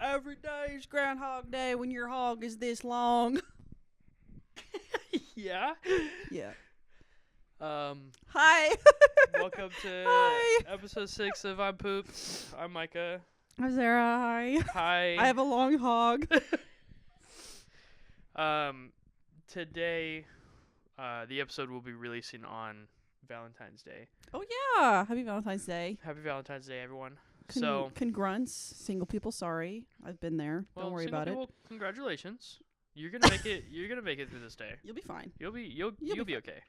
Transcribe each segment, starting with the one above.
Every day's Groundhog Day when your hog is this long. Yeah. Yeah. Hi. Welcome to Hi. episode 6 of I'm Pooped. I'm Micah. I'm Sarah. Hi. Hi. I have a long hog. Today, the episode will be releasing on Valentine's Day. Oh yeah. Happy Valentine's Day. Happy Valentine's Day, everyone. Congrats, single people. Sorry, I've been there. Well, Don't worry about it. Congratulations. You're gonna make it. You're gonna make it through this day. You'll be fine. You'll be okay.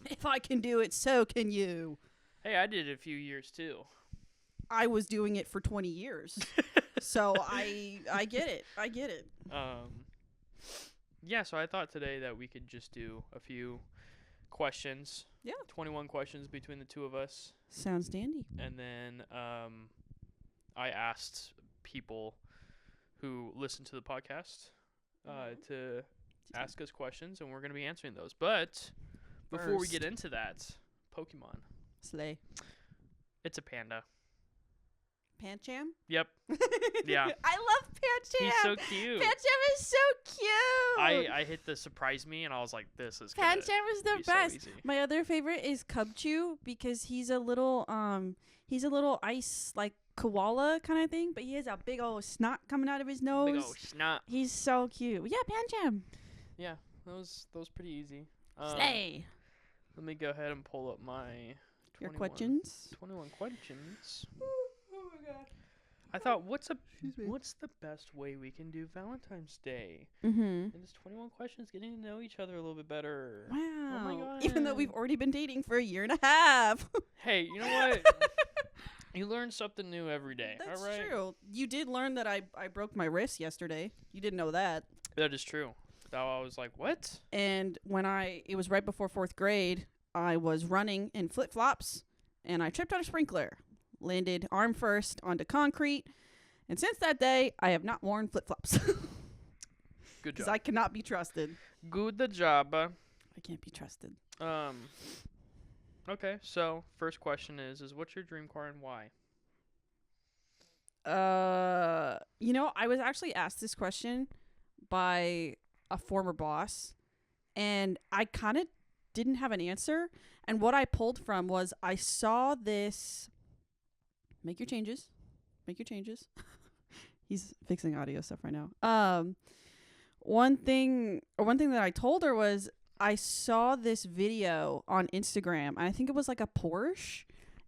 If I can do it, so can you. Hey, I did it a few years too. I was doing it for 20 years, so I get it. I get it. Yeah. So I thought today that we could just do a few questions. Yeah. 21 questions between the two of us. Sounds dandy. And then I asked people who listen to the podcast to ask us questions, and we're going to be answering those. But before we get into that, Pokemon. Slay. It's a panda. Pancham? Yep. Yeah. I love Pancham. He's so cute. Pancham is so cute. I hit the surprise me, and I was like, this is Pancham is the best. So easy. My other favorite is Cubchoo because he's a little ice like koala kind of thing, but he has a big old snot coming out of his nose. Big old snot. He's so cute. Yeah, Pancham. Yeah, that was pretty easy. Slay. Let me go ahead and pull up my 21 questions. 21 questions. Oh my god. I thought, what's the best way we can do Valentine's Day? Mm-hmm. And it's 21 questions, getting to know each other a little bit better. Wow. Oh my god. Even though we've already been dating for a year and a half. Hey, you know what? You learn something new every day. That's all right? true. You did learn that I broke my wrist yesterday. You didn't know that. That is true. I was like, what? And it was right before 4th grade, I was running in flip-flops, and I tripped on a sprinkler. Landed arm first onto concrete, and since that day, I have not worn flip-flops. Good job. Because I cannot be trusted. Good job. I can't be trusted. Okay, so first question is what's your dream car and why? I was actually asked this question by a former boss, and I kind of didn't have an answer. And what I pulled from was I saw this. Make your changes. He's fixing audio stuff right now. One thing that I told her was I saw this video on Instagram, and I think it was like a Porsche,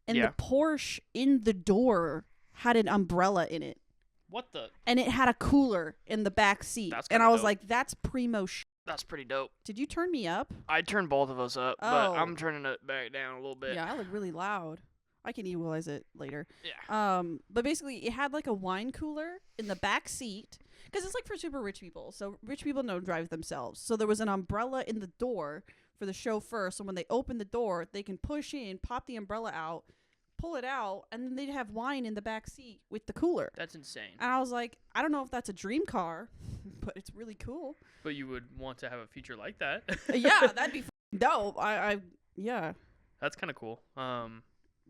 and the Porsche in the door had an umbrella in it. What the? And it had a cooler in the back seat. And I was dope. like, that's primo That's pretty dope. Did you turn me up? I turned both of us up, but I'm turning it back down a little bit. Yeah, I look really loud. I can equalize it later. Yeah. But basically, it had like a wine cooler in the back seat because it's like for super rich people. So rich people don't drive themselves. So there was an umbrella in the door for the chauffeur. So when they open the door, they can push in, pop the umbrella out, pull it out, and then they'd have wine in the back seat with the cooler. That's insane. And I was like, I don't know if that's a dream car, but it's really cool. But you would want to have a feature like that. Yeah, that'd be dope. Yeah. That's kind of cool.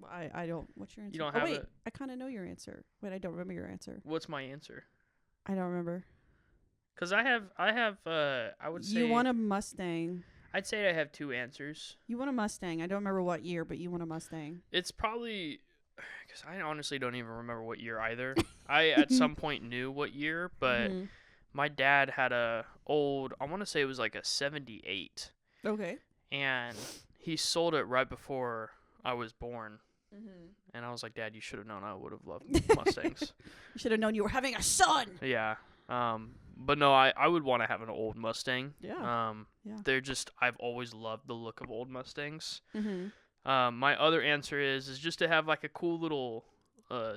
I don't. What's your answer? You don't have it. I kind of know your answer. Wait, I don't remember your answer. What's my answer? I don't remember. Cause I would say you want a Mustang. I'd say I have two answers. You want a Mustang. I don't remember what year, but you want a Mustang. It's probably because I honestly don't even remember what year either. I at some point knew what year, but my dad had a old. I want to say it was like a 78. Okay. And he sold it right before I was born. Mm-hmm. And I was like, Dad, you should have known I would have loved Mustangs. You should have known you were having a son. Yeah. But no, I would want to have an old Mustang. Yeah. They're just, I've always loved the look of old Mustangs. Mm-hmm. My other answer is just to have like a cool little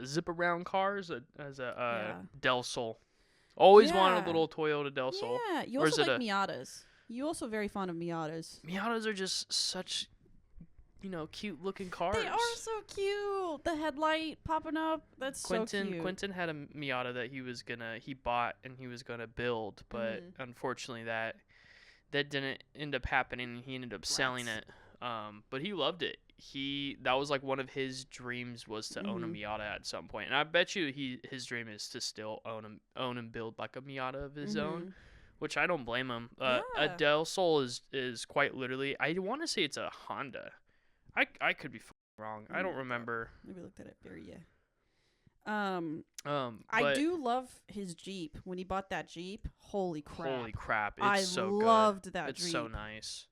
zip around car as a Del Sol. Always wanted a little Toyota Del Sol. Yeah. You also like Miatas. You also very fond of Miatas. Miatas are just such, cute looking cars. They are so cute. The headlight popping up. That's so cute. Quentin had a Miata that he bought and he was gonna build, but unfortunately that didn't end up happening. He ended up selling it. But he loved it. That was like one of his dreams was to own a Mhm. Miata at some point, and I bet you his dream is to still own and build like a Miata of his own, Mhm. which I don't blame him. A Yeah. Del Sol is quite literally. I want to say it's a Honda. I could be wrong. I Let me don't look that up. remember. Maybe look that up there. Yeah. I But do love his Jeep. When he bought that Jeep, holy crap! holy crap, it's I so loved good. that It's Jeep. so nice.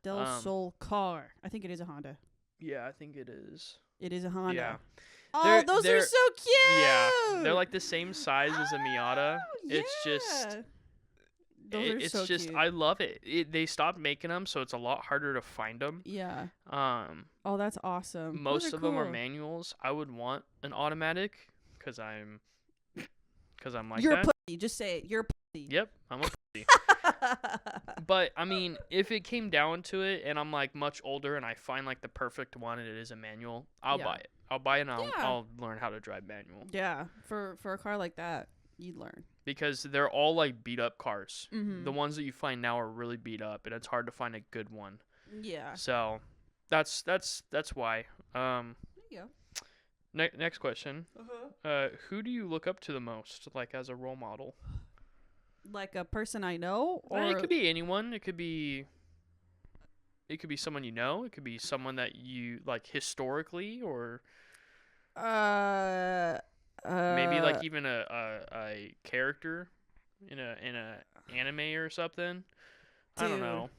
Del Sol car. I think it is a Honda. Yeah, I think it is. It is a Honda. Yeah. Oh, those are so cute. Yeah, they're like the same size as a Miata. Yeah. It's just Those are it's so just cute. I love it. They stopped making them, so it's a lot harder to find them. Yeah. Um, Oh, that's awesome. most of them are cool. manuals. I would want an automatic because I'm like You're that. a pussy. Just say it. You're a pussy. Yep, I'm a pussy. But I mean, if it came down to it, and I'm like much older, and I find like the perfect one, and it is a manual, I'll Yeah. buy it. I'll buy it, and Yeah. I'll learn how to drive manual Yeah, for a car like that, you'd learn. because they're all like beat up cars. Mm-hmm. The ones that you find now are really beat up, and it's hard to find a good one. Yeah. So that's why. There you go. Next question. Who do you look up to the most, like as a role model? Like a person I know, or It could be anyone. It could be someone you know. It could be someone that you like historically, or maybe like even a character in a anime or something. I don't Dude. know.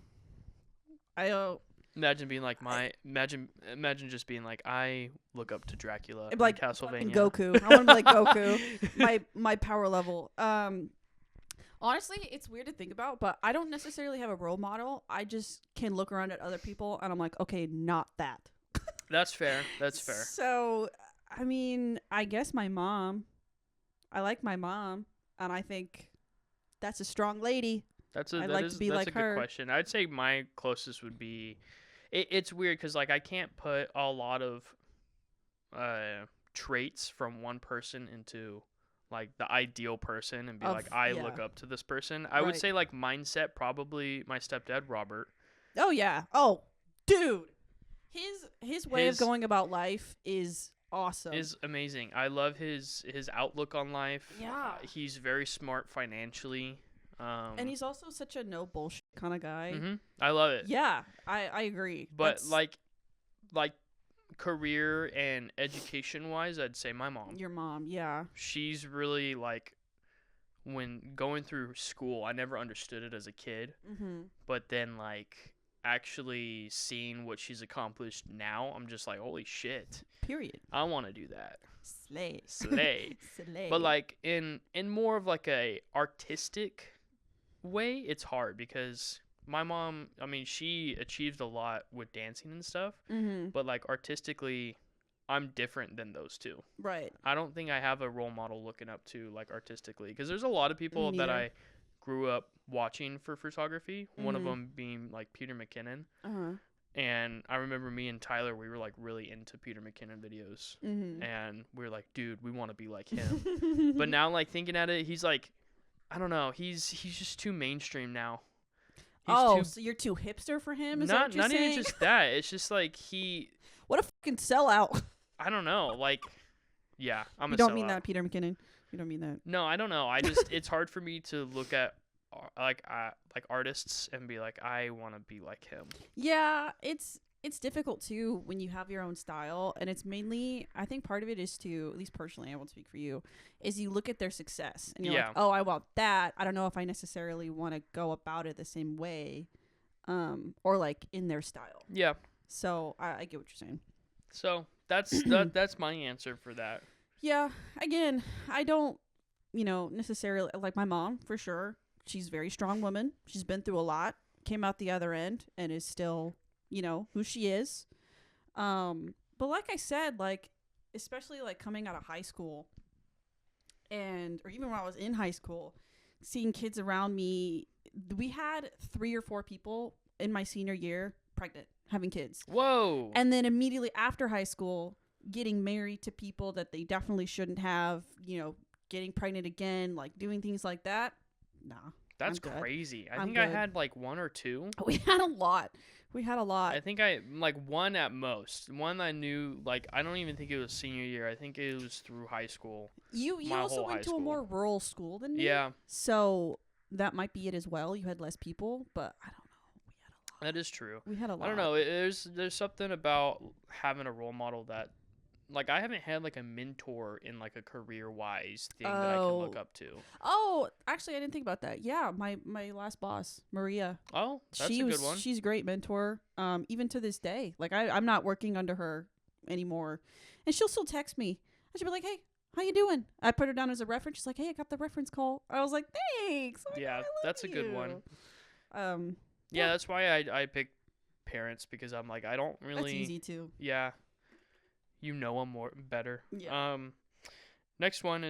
I don't. Imagine being like imagine just being like, I look up to Dracula in Like Castlevania. Goku. I want to be like Goku. My power level. Honestly, it's weird to think about, but I don't necessarily have a role model. I just can look around at other people and I'm like, okay, not that. That's fair. That's fair. So, I mean, I guess my mom. I like my mom, and I think that's a strong lady. That's I'd like to be like a good her. question. I'd say my closest would be. It's weird because like I can't put a lot of traits from one person into like the ideal person and be like, I look up to this person. I would Right. say like mindset, probably my stepdad Robert. Oh yeah. Oh, dude. His way of going about life is awesome. Is amazing. I love his outlook on life. Yeah. He's very smart financially. And he's also such a no bullshit kind of guy. Mm-hmm. I love it. Yeah, I agree. But like career and education wise, I'd say my mom. Your mom, yeah. She's really like, when going through school, I never understood it as a kid. Mm-hmm. But then like actually seeing what she's accomplished now, I'm just like, holy shit. Period. I want to do that. Slay. Slay. Slay. But like in more of like a artistic way, it's hard because my mom, I mean, she achieved a lot with dancing and stuff, Mm-hmm. but like artistically, I'm different than those two. Right. I don't think I have a role model looking up to like artistically, because there's a lot of people that Neither. I grew up watching for photography. One of Mhm. them being like Peter McKinnon. Uh-huh. And I remember me and Tyler, we were like really into Peter McKinnon videos. Mm-hmm. And we were like, dude, we want to be like him. But now, like thinking at it, he's like, I don't know, he's just too mainstream now. He's so you're too hipster for him? Is not that what you're saying? even just that. It's just like What a fucking sellout. I don't know, like, yeah, I'm You a don't mean sellout. that, Peter McKinnon. You don't mean that. No, I don't know. I just it's hard for me to look at like artists and be like, I want to be like him. Yeah, it's difficult too when you have your own style, and it's mainly, I think part of it is to, at least personally, I won't speak for you, is you look at their success and you're Yeah. like, oh, I want that. I don't know if I necessarily want to go about it the same way, or like in their style. Yeah. So I get what you're saying. So that's that's my answer for that. Yeah, again, I don't, necessarily like my mom for sure. She's a very strong woman. She's been through a lot, came out the other end, and is still, who she is. But like I said, like, especially like coming out of high school or even when I was in high school, seeing kids around me, we had 3 or 4 people in my senior year pregnant, having kids. Whoa. And then immediately after high school, getting married to people that they definitely shouldn't have, getting pregnant again, like doing things like that. Nah. That's I'm good. crazy. I I'm think I good. had like 1 or 2. We had a lot. We had a lot. I think I like one at most. One I knew, like, I don't even think it was senior year. I think it was through high school. You my also whole went high to school. a more rural school than me. Yeah, So that might be it as well. You had less people, but I don't know. that is true. We had a lot. I don't know. There's something about having a role model that, like, I haven't had like a mentor in like a career wise thing that I can look up to. Oh, actually, I didn't think about that. Yeah, my last boss, Maria. Oh, that's a good one. She's a great mentor. Even to this day, like I'm not working under her anymore, and she'll still text me. And she'll be like, "Hey, how you doing?" I put her down as a reference. She's like, "Hey, I got the reference call." I was like, "Thanks." Oh my God, I love that's a good you. one. Yeah, that's why I pick parents, because I'm like, I don't really. That's easy too. Yeah. You know them better. Yeah. Next one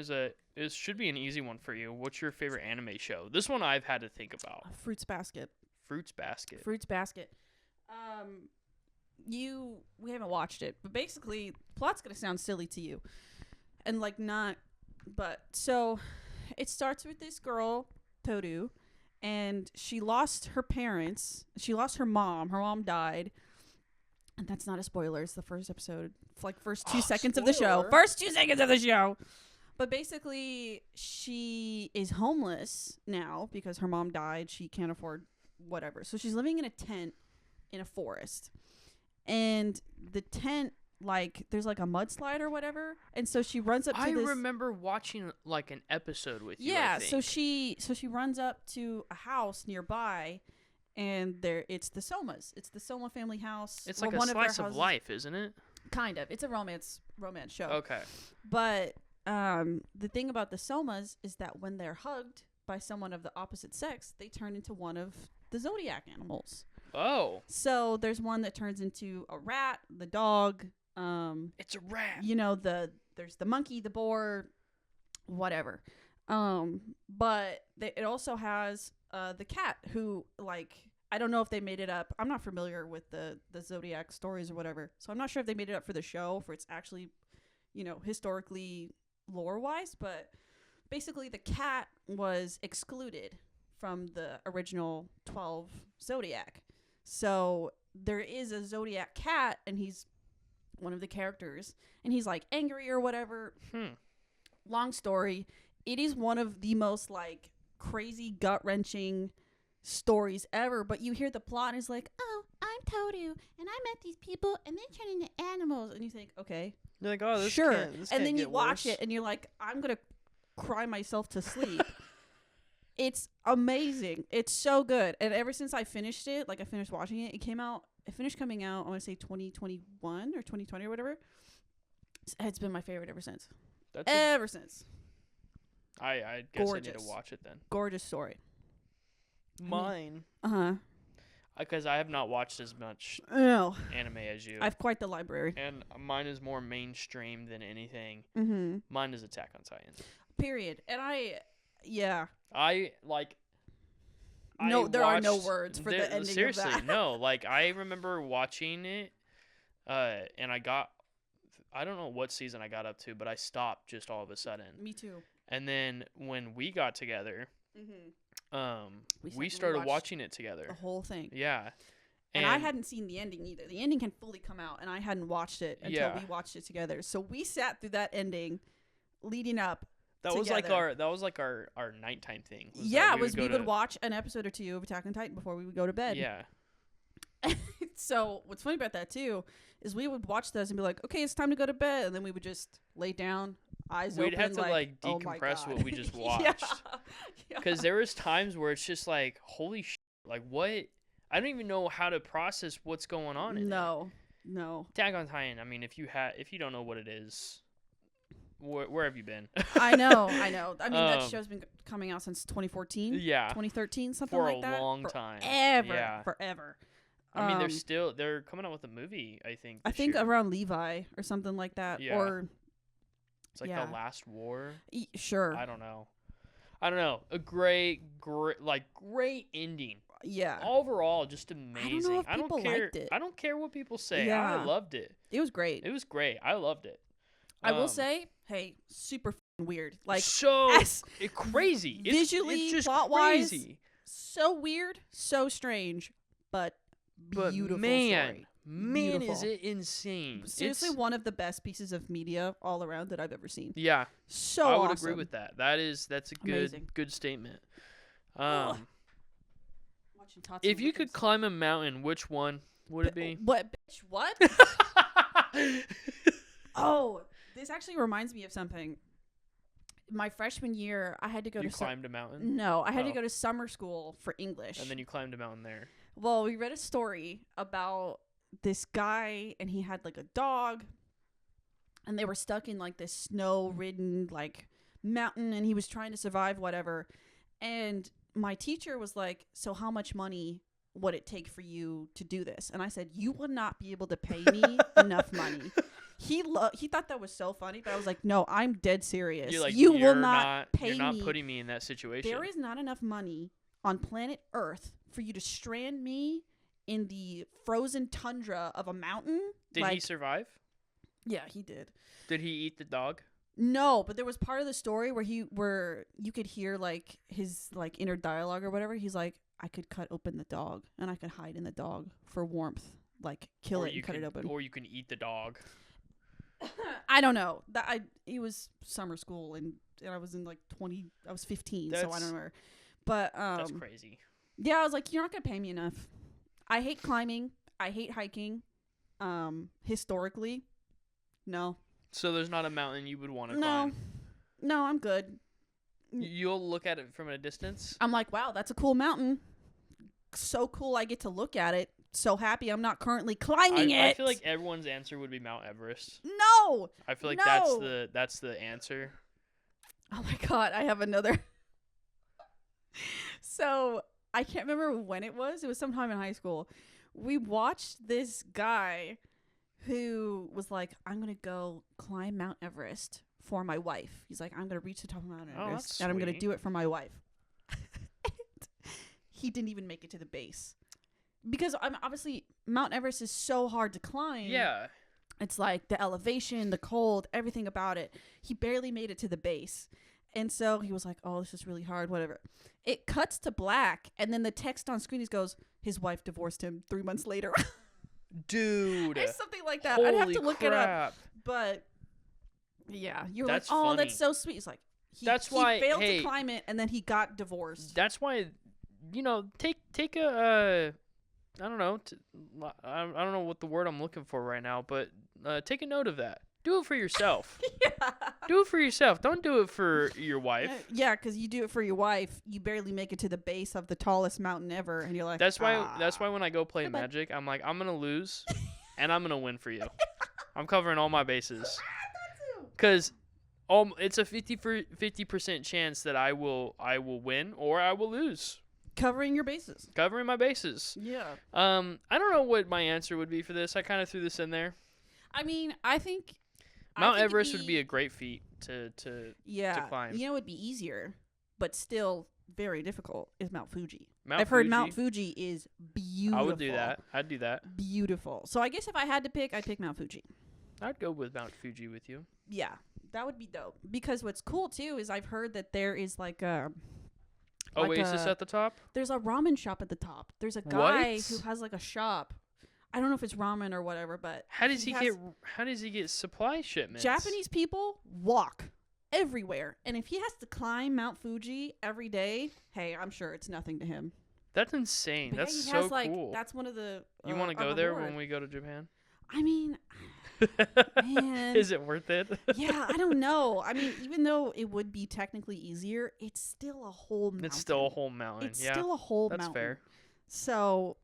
should be an easy one for you. What's your favorite anime show? This one I've had to think about. Fruits Basket. Fruits Basket. Fruits Basket. We haven't watched it, but basically, plot's gonna sound silly to you, and like not, but so, it starts with this girl, Toru, and she lost her parents. She lost her mom. Her mom died. And that's not a spoiler. It's the first episode. It's like first 2 seconds of the show. First 2 seconds of the show. But basically, she is homeless now because her mom died. She can't afford whatever. So she's living in a tent in a forest. And the tent, like, there's like a mudslide or whatever. And so she runs up to this. I remember watching like an episode with you. Yeah, so she runs up to a house nearby. And it's the Somas. It's the Soma family house. It's like a slice of life, isn't it? Kind of. It's a romance show. Okay. But the thing about the Somas is that when they're hugged by someone of the opposite sex, they turn into one of the zodiac animals. Oh. So there's one that turns into a rat, the dog. It's a rat. You know, there's the monkey, the boar, whatever. But it also has the cat, who, like, I don't know if they made it up. I'm not familiar with the Zodiac stories or whatever, so I'm not sure if they made it up for the show, for it's actually, historically lore-wise, but basically the cat was excluded from the original 12 Zodiac. So there is a Zodiac cat, and he's one of the characters, and he's, like, angry or whatever. Long story. It is one of the most, like, crazy gut-wrenching stories ever, but you hear the plot and it's like, oh, I'm Toru and I met these people and they turn into animals, and you think, okay, you're like, oh, this sure, can't and then you watch worse. it and you're like, I'm gonna cry myself to sleep. It's amazing. It's so good. And ever since I finished it, like I finished watching it, it finished coming out, I want to say 2021 or 2020 or whatever. It's been my favorite ever since. Ever since. I guess Gorgeous. I need to watch it then. Gorgeous story. Mine. Because I have not watched as much anime as you. I've quite the library. And mine is more mainstream than anything. Mm-hmm. Mine is Attack on Titan. Period. And there are no words for the ending seriously, of that. no. Like, I remember watching it, and I don't know what season I got up to, but I stopped just all of a sudden. Me too. And then when we got together, we started watching it together. The whole thing. Yeah. And I hadn't seen the ending either. The ending had fully come out, and I hadn't watched it until we watched it together. So we sat through that ending leading up. That was like our nighttime thing. We would watch an episode or two of Attack on Titan before we would go to bed. Yeah. So what's funny about that too is we would watch this and be like, okay, it's time to go to bed, and then we would just lay down, eyes open. We'd have to like decompress what we just watched. Because there was times where it's just like, holy shit, like what? I don't even know how to process what's going on in it. No. Attack on Titan. I mean, if you don't know what it is, where have you been? I know. I mean, that show's been coming out since 2014. Yeah. 2013, something like that. For a long time. Forever. I mean, they're coming out with a movie, I think. I think around Levi or something like that. Yeah. Or it's like The Last War. Sure. I don't know. A great ending. Yeah. Overall, just amazing. I don't know if people liked it. I don't care what people say. Yeah. I loved it. It was great. I loved it. I will say, hey, super weird. Like, it's crazy. Visually, it's just plot-wise, crazy. so weird, so strange, but But Beautiful man, story. man, is Beautiful. it insane. Seriously, It's, one of the best pieces of media all around that I've ever seen. yeah, So I would awesome. agree with that. That's a Amazing. good statement. Ugh. Watching Tots If and you could Wickens. climb a mountain, which one would it be? What, bitch? What? Oh, this actually reminds me of something. My freshman year, I had to go You to climbed a mountain, no, I had to Oh. go to summer school for English. and then you climbed a mountain there. Well, we read a story about this guy, and he had like a dog, and they were stuck in like this snow-ridden like mountain, and he was trying to survive, whatever. And my teacher was like, "So how much money would it take for you to do this?" And I said, "You would not be able to pay me enough money." He thought that was so funny, but I was like, "No, I'm dead serious. You're like, you will "You're not pay You're not me. putting me in that situation." There is not enough money on planet Earth for you to strand me in the frozen tundra of a mountain." Did he survive? Yeah, he did. Did he eat the dog? No, but there was part of the story where you could hear like his like inner dialogue or whatever. He's like, "I could cut open the dog and I could hide in the dog for warmth, like kill Or it you and cut it open." Or you can eat the dog. I don't know. It was summer school and I was in like 20. I was 15, so I That's- don't remember. But That's crazy. yeah, I was like, "You're not gonna pay me enough." I hate climbing. I hate hiking. Historically, no. So there's not a mountain you would want to No. climb. No, I'm good. You'll look at it from a distance. I'm like, wow, that's a cool mountain. So cool I get to look at it. So happy I'm not currently climbing it. I feel like everyone's answer would be Mount Everest. No. I feel like No. that's the answer. Oh my god, I have another. So I can't remember when it was. It was sometime in high school. We watched this guy who was like, "I'm gonna go climb Mount Everest for my wife." He's like, "I'm gonna reach the top of Mount Oh, Everest that's and I'm gonna sweet. do it for my wife." And he didn't even make it to the base because obviously Mount Everest is so hard to climb. Yeah. It's like the elevation, the cold, everything about it. He barely made it to the base. And so he was like, "Oh, this is really hard, whatever." It cuts to black, and then the text on screen goes, "His wife divorced him 3 months later." Dude. It's something like that. I'd have Holy to look crap. it up. But yeah, you're That's like, "Oh, funny. that's so sweet." It's like he failed to climb it, and then he got divorced. That's why, take a I don't know. I don't know what the word I'm looking for right now, but take a note of that. Do it for yourself. Yeah. Do it for yourself. Don't do it for your wife. Yeah, because you do it for your wife. You barely make it to the base of the tallest mountain ever, and you're like, That's why "Ah." when I go play Goodbye. Magic, I'm like, I'm gonna lose, and I'm gonna win for you. I'm covering all my bases, cause it's a 50% chance that I will win or I will lose. Covering your bases. Covering my bases. Yeah. I don't know what my answer would be for this. I kind of threw this in there. I mean, I think Mount it'd Everest would be a great feat to climb. You know, it'd be easier, but still very difficult. Is Mount Fuji? Mount I've heard Fuji. Mount Fuji is beautiful. I would do that. I'd do that. Beautiful. So I guess if I had to pick, I'd pick Mount Fuji. I'd go with Mount Fuji with you. Yeah, that would be dope. Because what's cool too is I've heard that there is like a Oasis at the top. there's a ramen shop at the top. There's a guy What? who has like a shop. I don't know if it's ramen or whatever, but How does he has- get supply shipments? Japanese people walk everywhere, and if he has to climb Mount Fuji every day, hey, I'm sure it's nothing to him. That's insane. But That's yeah, he so has, like, cool. That's one of the. You want to a go there reward. when we go to Japan? I mean, Man. Is it worth it? yeah, I don't know. I mean, even though it would be technically easier, it's still a whole mountain. It's still a whole mountain. It's yeah, still a whole that's mountain. fair. So,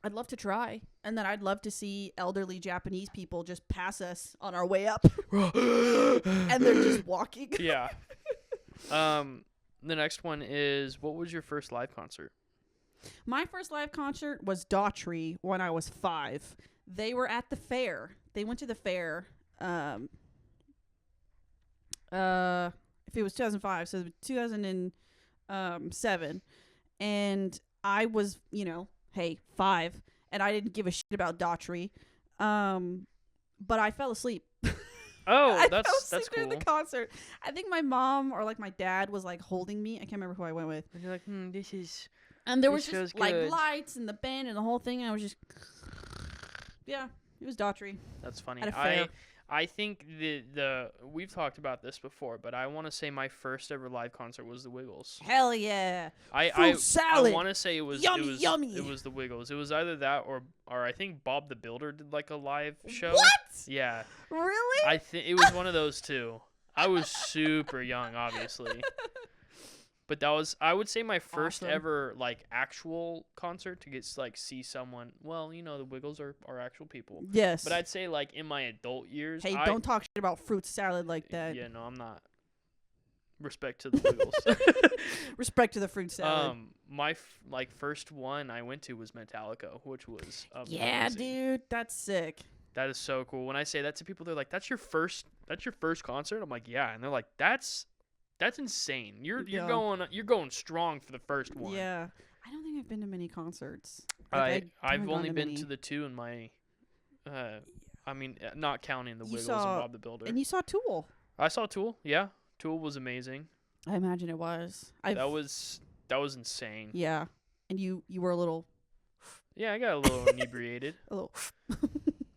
I'd love to try. And then I'd love to see elderly Japanese people just pass us on our way up. And they're just walking. Yeah. The next one is, what was your first live concert? My first live concert was Daughtry when I was 5. They were at the fair. They went to the fair. If it was 2005, so 2007. And I was, 5. And I didn't give a shit about Daughtry. But I fell asleep. Oh, I that's fell asleep cool. during the concert. I think my mom or like my dad was like holding me. I can't remember who I went with. And you're like, this is And there This was just show's like good. lights and the band and the whole thing. And I was just, yeah, it was daughtry. That's funny. At a fair. I think the we've talked about this before, but I want to say my first ever live concert was the Wiggles. Hell yeah. I Fruit salad. want to say it was Yummy, yummy. it was the Wiggles. It was either that or I think Bob the Builder did like a live show. What? Yeah. Really? I think it was one of those two. I was super young, obviously. But that was, I would say, my first Awesome. ever like actual concert to get like see someone. Well, you know, the Wiggles are actual people. Yes. But I'd say like in my adult years, Hey, don't talk shit about fruit salad like that. Yeah, no, I'm not. Respect to the Wiggles. Respect to the fruit salad. My first one I went to was Metallica, which was amazing. Yeah, dude, that's sick. That is so cool. When I say that to people, they're like, "That's your first concert?" I'm like, "Yeah," and they're like, "That's insane. You're Yeah. going strong for the first one." Yeah. I don't think I've been to many concerts. I've haven't only gone been many. to the two in my, I mean, not counting the You Wiggles saw- and Bob the Builder. And you saw Tool. I saw Tool. Yeah, Tool was amazing. I imagine it was. That was insane. Yeah. And you were a little. Yeah, I got a little inebriated. A little.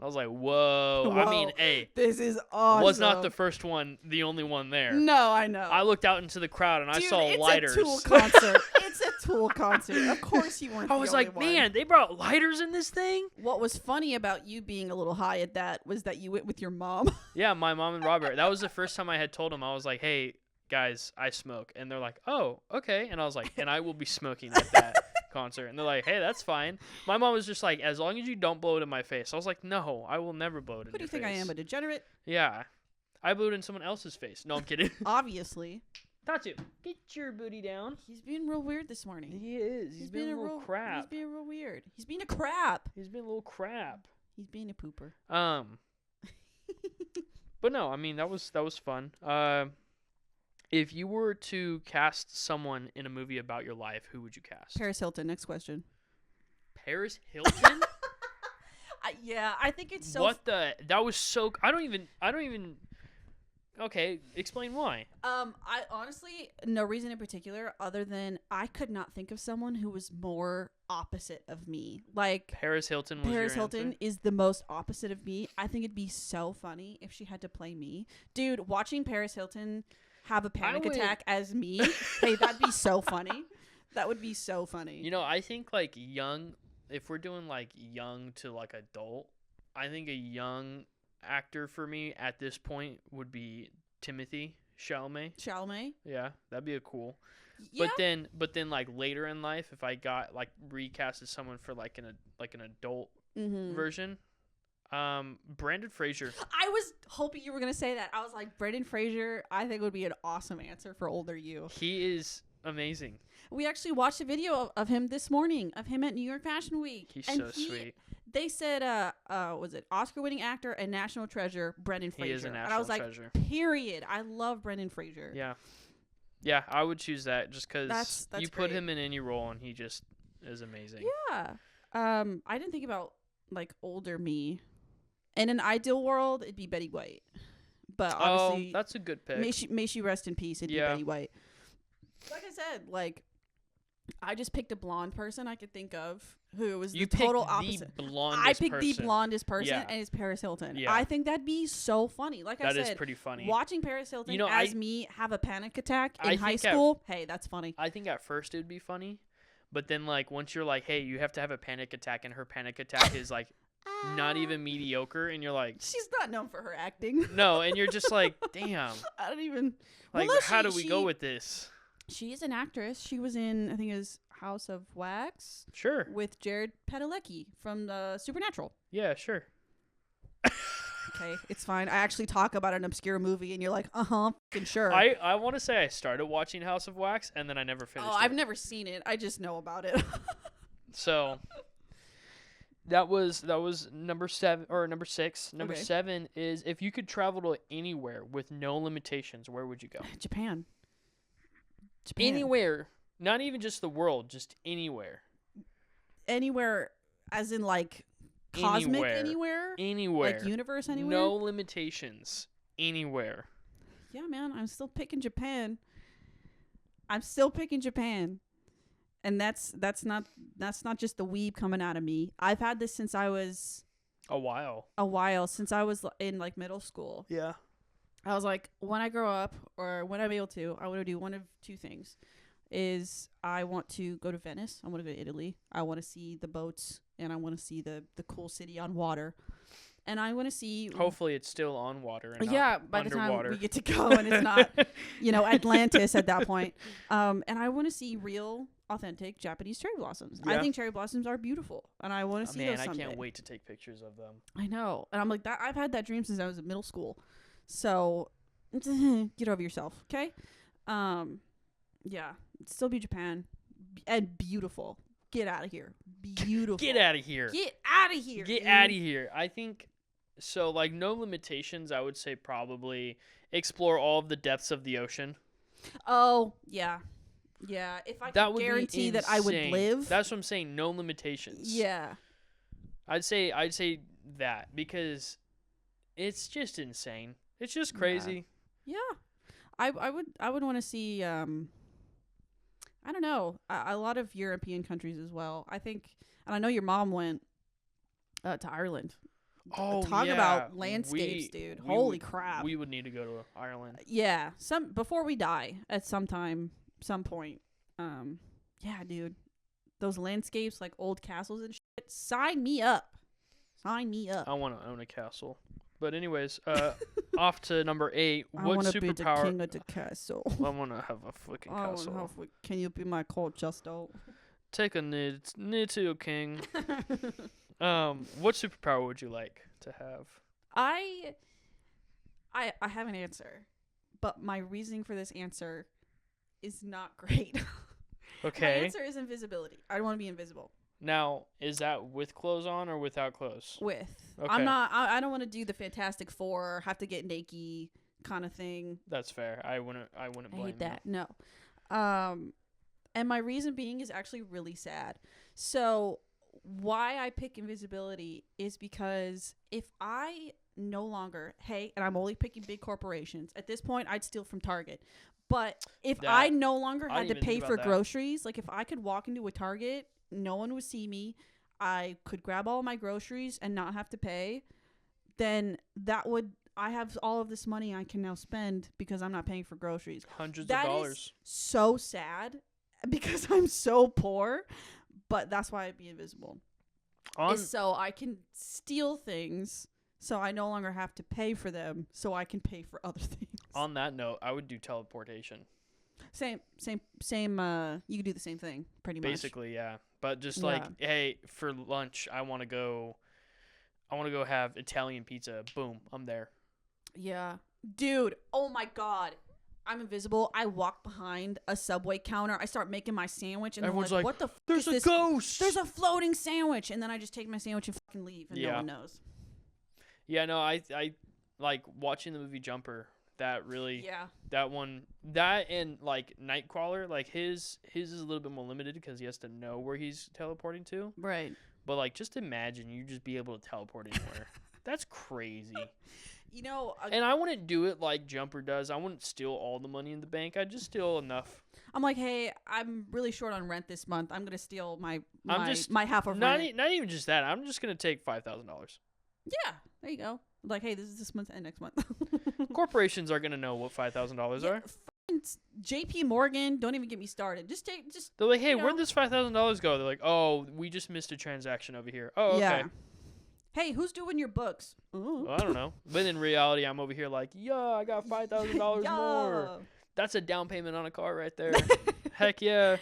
I was like, whoa. I mean, Whoa. hey, This is awesome. was not the first one, the only one there. No, I know. I looked out into the crowd and I Dude, saw it's lighters. a Tool concert. It's a Tool concert. Of course you weren't. I the was only like, one. man, they brought lighters in this thing? What was funny about you being a little high at that was that you went with your mom. Yeah, my mom and Robert. That was the first time I had told them. I was like, hey, guys, I smoke. And they're like, oh, okay. And I was like, and I will be smoking at that concert. And they're like, hey, that's fine. My mom was just like, as long as you don't blow it in my face. I was like, no, I will never blow it in What do your you think face. I am, a degenerate? Yeah. I blew it in someone else's face. No, I'm kidding. Obviously. Tatsu, get your booty down. He's being real weird this morning. He is. He's been a little crap. He's being real weird. He's being a crap. He's been a little crap. He's being a pooper. But no, I mean that was fun. If you were to cast someone in a movie about your life, who would you cast? Paris Hilton. Next question. Paris Hilton? Yeah, I think it's so. What the? That was so. I don't even. Okay, explain why. I honestly, no reason in particular other than I could not think of someone who was more opposite of me. Like Paris Hilton was Paris your Hilton answer? is the most opposite of me. I think it'd be so funny if she had to play me. Dude, watching Paris Hilton have a panic would- attack as me, hey, that'd be so funny. That would be so funny. You know, I think like young. If we're doing like young to like adult, I think a young actor for me at this point would be Timothy Chalamet. Chalamet? Yeah, that'd be a cool. Yeah. But then like later in life, if I got like recast as someone for like an adult Mm-hmm. version, Brandon Fraser. I was hoping you were going to say that. I was like, Brendan Fraser, I think would be an awesome answer for older you. He is amazing. We actually watched a video of him this morning, of him at New York Fashion Week. He's and so sweet. They said, was it Oscar-winning actor and national treasure, Brendan Fraser. He is a And I national was like, treasure. period. I love Brendan Fraser. Yeah. Yeah, I would choose that just because That's you put great. him in any role and he just is amazing. Yeah. I didn't think about like older me. In an ideal world, it'd be Betty White. But obviously, Oh, that's a good pick. may she rest in peace. It'd be Yeah. Betty White. Like I said, like I just picked a blonde person I could think of who was You the total picked opposite. the blondest I picked person. the blondest person, Yeah. and it's Paris Hilton. Yeah. I think that'd be so funny. Like That I is said, pretty funny. watching Paris Hilton You know, as me have a panic attack I in high think at- school, hey, that's funny. I think at first it would be funny, but then like once you're like, hey, you have to have a panic attack, and her panic attack is like not even mediocre, and you're like, She's not known for her acting. no, and you're just like, damn, I don't even. like Well, no, how she- do we go with this? She is an actress. She was in, I think it was House of Wax Sure, with Jared Padalecki from Supernatural. yeah, sure. Okay, it's fine. I actually talk about an obscure movie, and you're like, fucking sure. I want to say I started watching House of Wax, and then I never finished. Oh, I've it. never seen it. I just know about it. So that was number 7 or number 6. Number Okay. 7 is if you could travel to anywhere with no limitations, where would you go? Japan. Anywhere, not even just the world, just anywhere. Anywhere, as in like cosmic anywhere? Anywhere. Like universe anywhere? No limitations. Anywhere. Yeah, man. I'm still picking Japan. I'm still picking Japan. And that's not just the weeb coming out of me. I've had this since I was A while. since I was in like middle school. Yeah. I was like, when I grow up or when I'm able to, I want to do one of two things. Is I want to go to Venice. I want to go to Italy. I want to see the boats and I want to see the cool city on water. And I want to see. Hopefully, it's still on water. And Yeah, not by underwater. the time we get to go and it's not, Atlantis at that point. And I want to see real, authentic Japanese cherry blossoms. Yeah. I think cherry blossoms are beautiful, and I want to see those someday. I can't wait to take pictures of them. I know, and I'm like that. I've had that dream since I was in middle school. So, get over yourself, okay? Yeah, still be Japan, and beautiful. Get out of here, beautiful. Get out of here. Get out of here. Get out of here. I think so. Like no limitations. I would say probably explore all of the depths of the ocean. Oh yeah, yeah. If I could guarantee that I would live, that's what I'm saying. No limitations. Yeah. I'd say that because it's just insane. It's just crazy. Yeah. I would want to see I don't know, a lot of European countries as well. I think, and I know your mom went to Ireland. Oh, talk yeah. about landscapes, dude. Holy crap. We would need to go to Ireland. Yeah, before we die at some point. Yeah, dude. Those landscapes like old castles and shit. Sign me up. Sign me up. I want to own a castle. But anyways, off to number 8. I What want to be the superpower? king of the castle. I want to have a fucking castle. Can you be my court justo? Take a nid to your king. What superpower would you like to have? I have an answer, but my reasoning for this answer is not great. Okay. My answer is invisibility. I want to be invisible. Now, is that with clothes on or without clothes? With. Okay. I don't want to do the Fantastic Four, have to get naked kind of thing. That's fair. I wouldn't blame I hate that. No. And my reason being is actually really sad. So why I pick invisibility is because if I no longer, and I'm only picking big corporations. At this point, I'd steal from Target. But if I no longer had to pay for groceries, like if I could walk into a Target, no one would see me, I could grab all my groceries and not have to pay, then I have all of this money I can now spend because I'm not paying for groceries. Hundreds of dollars. That is so sad because I'm so poor, but that's why I'd be invisible. Is so I can steal things so I no longer have to pay for them so I can pay for other things. On that note, I would do teleportation. Same. You could do the same thing, pretty much. Basically, yeah. But just like, hey, for lunch, I want to go have Italian pizza. Boom, I'm there. Yeah. Dude, oh my God. I'm invisible. I walk behind a Subway counter. I start making my sandwich. And everyone's like, what the fuck there's is a ghost. There's a floating sandwich. And then I just take my sandwich and fucking leave. And no one knows. Yeah, no, I like watching the movie Jumper. That really, that one, that and like Nightcrawler, like his is a little bit more limited because he has to know where he's teleporting to. Right. But like, just imagine you just be able to teleport anywhere. That's crazy. And I wouldn't do it like Jumper does. I wouldn't steal all the money in the bank. I'd just steal enough. I'm like, hey, I'm really short on rent this month. I'm gonna steal my half of rent. Not even just that. I'm just gonna take $5,000. Yeah, there you go. Like, hey, this is this month and next month. Corporations are gonna know what $5,000 are. JP Morgan, don't even get me started. They're like, hey, where'd this $5,000 go? They're like, oh, we just missed a transaction over here. Oh, okay. Yeah. Hey, who's doing your books? Well, I don't know. But in reality, I'm over here like, I got $5,000 more. That's a down payment on a car right there. Heck yeah.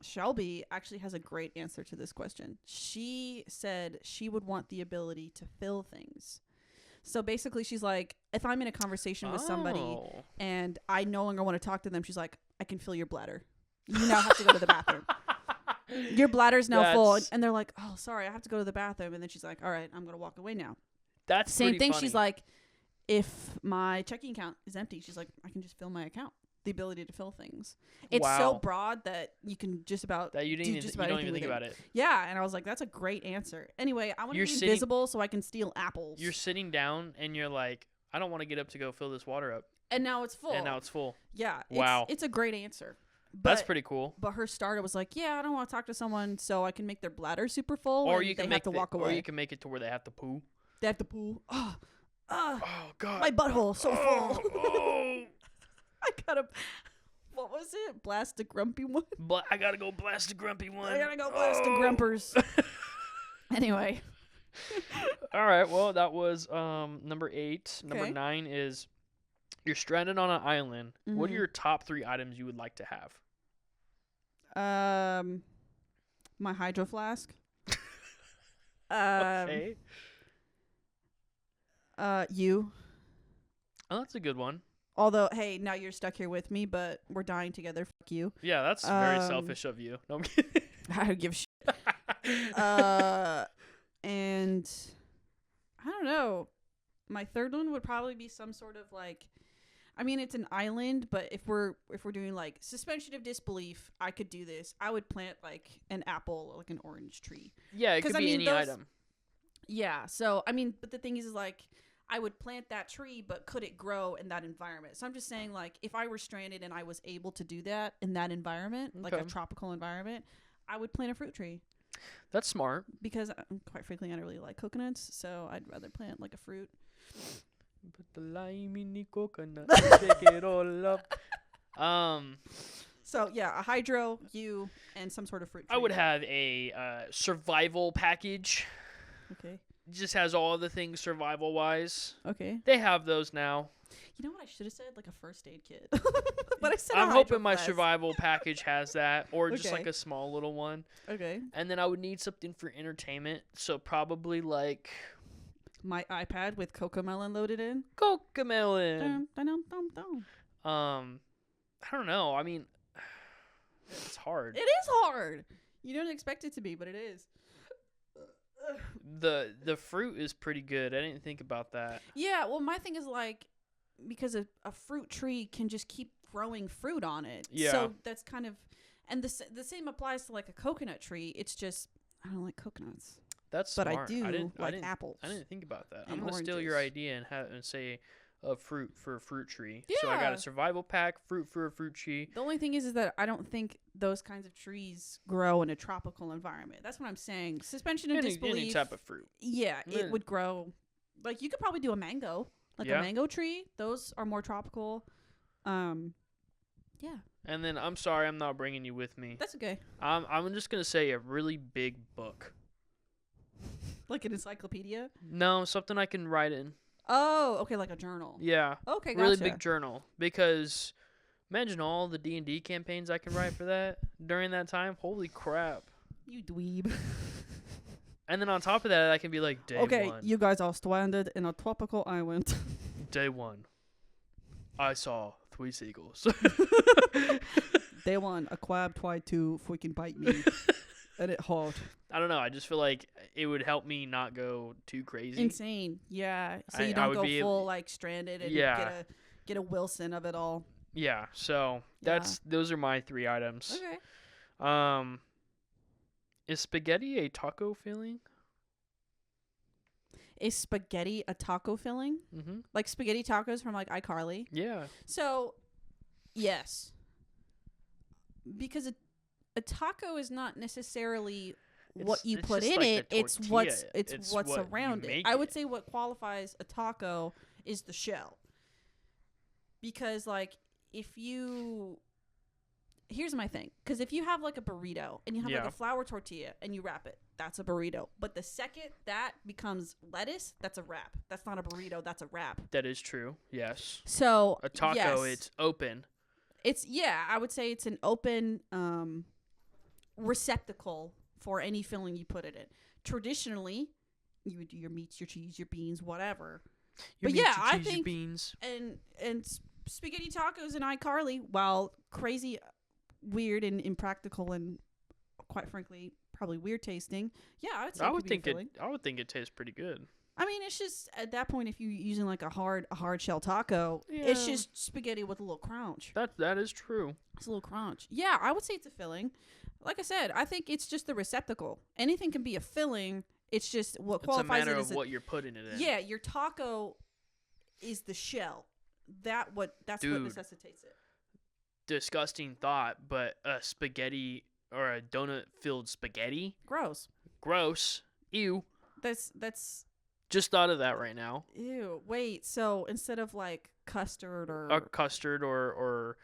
Shelby actually has a great answer to this question. She said she would want the ability to fill things. So basically, she's like, if I'm in a conversation with somebody and I no longer want to talk to them, she's like, I can fill your bladder. You now have to go to the bathroom. Your bladder's now full. And they're like, oh, sorry, I have to go to the bathroom. And then she's like, all right, I'm going to walk away now. That's same thing. Funny. She's like, if my checking account is empty, she's like, I can just fill my account. The ability to fill things. It's so broad that you can just about that you don't even think about it. Yeah, and I was like, that's a great answer. Anyway, I want to be invisible so I can steal apples. You're sitting down and you're like, I don't want to get up to go fill this water up. And now it's full. Yeah. Yeah. Wow. It's a great answer. That's pretty cool. But her starter was like, yeah, I don't want to talk to someone so I can make their bladder super full, Or and you they can have to walk away. Or you can make it to where they have to poo. They have to poo. Oh, Oh God. my butthole so full. Oh. I gotta. What was it? Blast a grumpy one. I gotta go blast a grumpy one. I gotta go blast the grumpers. Anyway. All right. Well, that was number 8. Number Okay. 9 is you're stranded on an island. What are Mhm. your top 3 items you would like to have? My hydro flask. Okay. You. Oh, that's a good one. Although, hey, now you're stuck here with me, but we're dying together. Fuck you. Yeah, that's very selfish of you. No, I'm kidding. I don't give a shit. And I don't know. My third one would probably be some sort of like, I mean, it's an island, but if we're doing like suspension of disbelief, I could do this. I would plant like an apple or like an orange tree. Yeah, it 'Cause, could I be mean, any those- item. Yeah. So I mean, but the thing is like, I would plant that tree, but could it grow in that environment? So I'm just saying, like, if I were stranded and I was able to do that in that environment, like a Okay. tropical environment, I would plant a fruit tree. That's smart. Because quite frankly, I don't really like coconuts, so I'd rather plant like a fruit. Put the lime in the coconut, shake it all up. So yeah, a hydro, you, and some sort of fruit tree. I would have a survival package. Okay. It just has all the things survival wise. Okay. They have those now. You know what I should have said? Like a first aid kit. But I said I'm a hoping hydro my flask. survival package has that, or just Okay. like a small little one. Okay. And then I would need something for entertainment, so probably like My iPad with Cocomelon loaded in. Cocomelon. Dun, dun, dun, dun, dun. I don't know. I mean, it's hard. It is hard. You don't expect it to be, but it is. The fruit is pretty good. I didn't think about that. Yeah, well, my thing is like, because a fruit tree can just keep growing fruit on it. Yeah. So that's kind of, and the same applies to like a coconut tree. It's just, I don't like coconuts. That's But smart. I do didn't, like I didn't, apples. I didn't think about that. and I'm gonna steal your oranges. idea and say a fruit for a fruit tree. So I got Yeah. a survival pack, fruit for a fruit tree. The only thing is that I don't think those kinds of trees grow in a tropical environment. That's what I'm saying. Suspension of Any disbelief. type of fruit. Yeah, Yeah. it would grow. Like you could probably do a mango, like Yeah. a mango tree. Those are more tropical. Yeah, And then I'm sorry, I'm not bringing you with me. that's okay. I'm just gonna say a really big book. Like an encyclopedia. No, something I can write in. Oh, okay, like a journal. Yeah, Okay, gotcha. really big journal. Because imagine all the D&D campaigns I can write for that during that time. Holy crap! You dweeb. And then on top of that, I can be like day Okay, one. you guys are stranded in a tropical island. Day 1. I saw 3 seagulls. Day one, a crab tried to freaking bite me, and it hurt. I don't know. I just feel like it would help me not go too crazy. Insane. Yeah. So I you don't would go be full able- like stranded and Yeah. get a Wilson of it all. Yeah. So those are my 3 items. Okay. Is spaghetti a taco filling? Is spaghetti a taco filling? Mm-hmm. Like spaghetti tacos from like iCarly? Yeah. So, yes. Because a taco is not necessarily what you It's put just in like it. the It's tortilla. what's It's what's what you around it. make I would it. say what qualifies a taco is the shell. Because like if you here's my thing. Because if you have like a burrito and you have like Yeah. a flour tortilla and you wrap it, that's a burrito. But the second that becomes lettuce, that's a wrap. That's not a burrito, that's a wrap. That is true. Yes. So A taco, yes. it's open. It's I would say it's an open receptacle for any filling you put it in. Traditionally, you would do your meats, your cheese, your beans, whatever. Your But meat, yeah, your I cheese, your think- beans. And spaghetti tacos and iCarly, while crazy, weird, and impractical, and quite frankly probably weird tasting, yeah, I would say I it would could be a think it. filling. I would think it tastes pretty good. I mean, it's just at that point, if you're using like a hard shell taco, it's Yeah. just spaghetti with a little crunch. That is true. It's a little crunch. Yeah, I would say it's a filling. Like I said, I think it's just the receptacle. Anything can be a filling. It's just what It's a qualifies matter it of as what you're putting it in. Yeah, your taco is the shell. That's what Dude. necessitates it. disgusting thought, but a spaghetti or a donut-filled spaghetti? Gross. Gross. Ew. That's Just thought of that right now. ew. Wait, so instead of like custard A custard or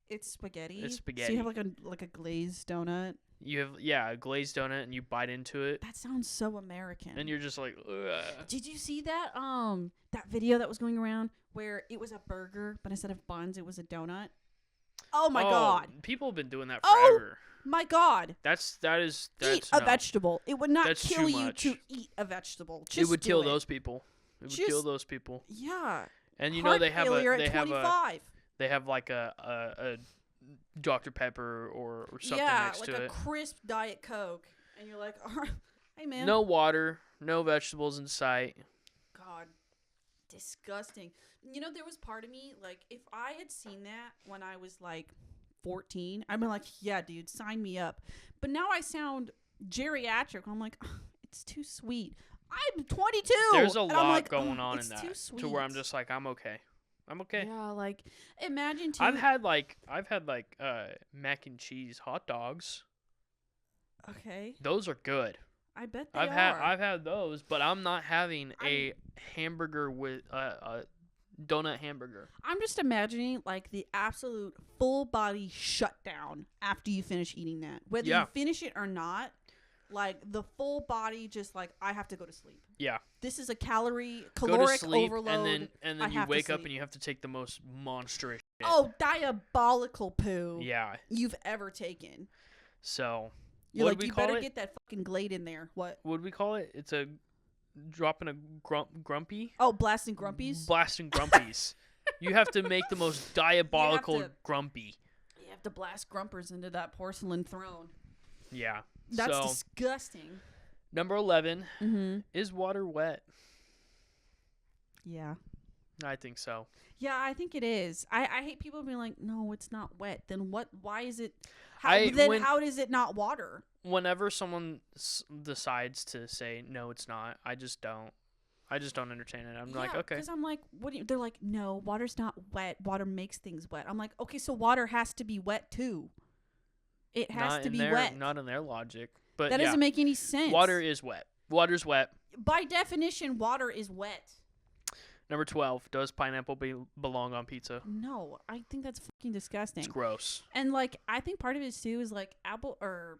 it's spaghetti. it's So spaghetti. you have like a glazed donut. you have a glazed donut and you bite into it That sounds so American. and you're just like, ugh. Did you see that that video that was going around where it was a burger, but instead of buns, it was a donut? Oh my god. People have been doing that Oh! forever. My god. That's Eat a no. vegetable. It would not That's kill too you much. to eat a vegetable. Just It would do kill it. those people. It would kill Just- those people. Yeah. And you Heart know they have failure a at 25. they have like a Dr. Pepper or something yeah, next like to a it. crisp Diet Coke, and you're like, all right, hey man. No water, no vegetables in sight. God, disgusting. You know, there was part of me like, if I had seen that when I was like 14, I'd been like, yeah, dude, sign me up. But now I sound geriatric. I'm like, "Ugh, it's too sweet. I'm 22. There's a and lot I'm like, going "Ugh, on it's in too that sweet." to where I'm just like, I'm okay. I'm okay. Yeah, like imagine too. I've had mac and cheese hot dogs. Okay, Those are good. I bet they I've are. had those, but I'm not having a hamburger with a donut hamburger. I'm just imagining like the absolute full body shutdown after you finish eating that. Whether Yeah. you finish it or not, like the full body just like, I have to go to sleep. Yeah. This is a caloric Go to sleep overload. and I then you have to wake up sleep. and you have to take the most monstrous shit. Oh, diabolical poo Yeah. you've ever taken. So You're what like, do we you call better it? get that fucking Glade in there. What? What do we call it? It's a dropping a grumpy. Oh, blasting grumpies? Blasting grumpies. You have to make the most diabolical to- grumpy. You have to blast grumpers into that porcelain throne. Yeah. That's so disgusting. number 11 Mm-hmm. is water wet. Yeah. I think so. Yeah, I think it is. I hate people being like, no, it's not wet. Then what? Why is it? How, when- how is it not water? Whenever someone decides to say no, it's not, I just don't entertain it. I'm like, okay. Because I'm like, what do you? They're like, no, water's not wet. Water makes things wet. I'm like, okay, so water has to be wet too. It has Not to in be their, wet. Not in their logic. But That yeah, doesn't make any sense. water is wet. Water's wet. By definition, water is wet. Number 12, does pineapple belong on pizza? No, I think that's fucking disgusting. It's gross. And like, I think part of it too is like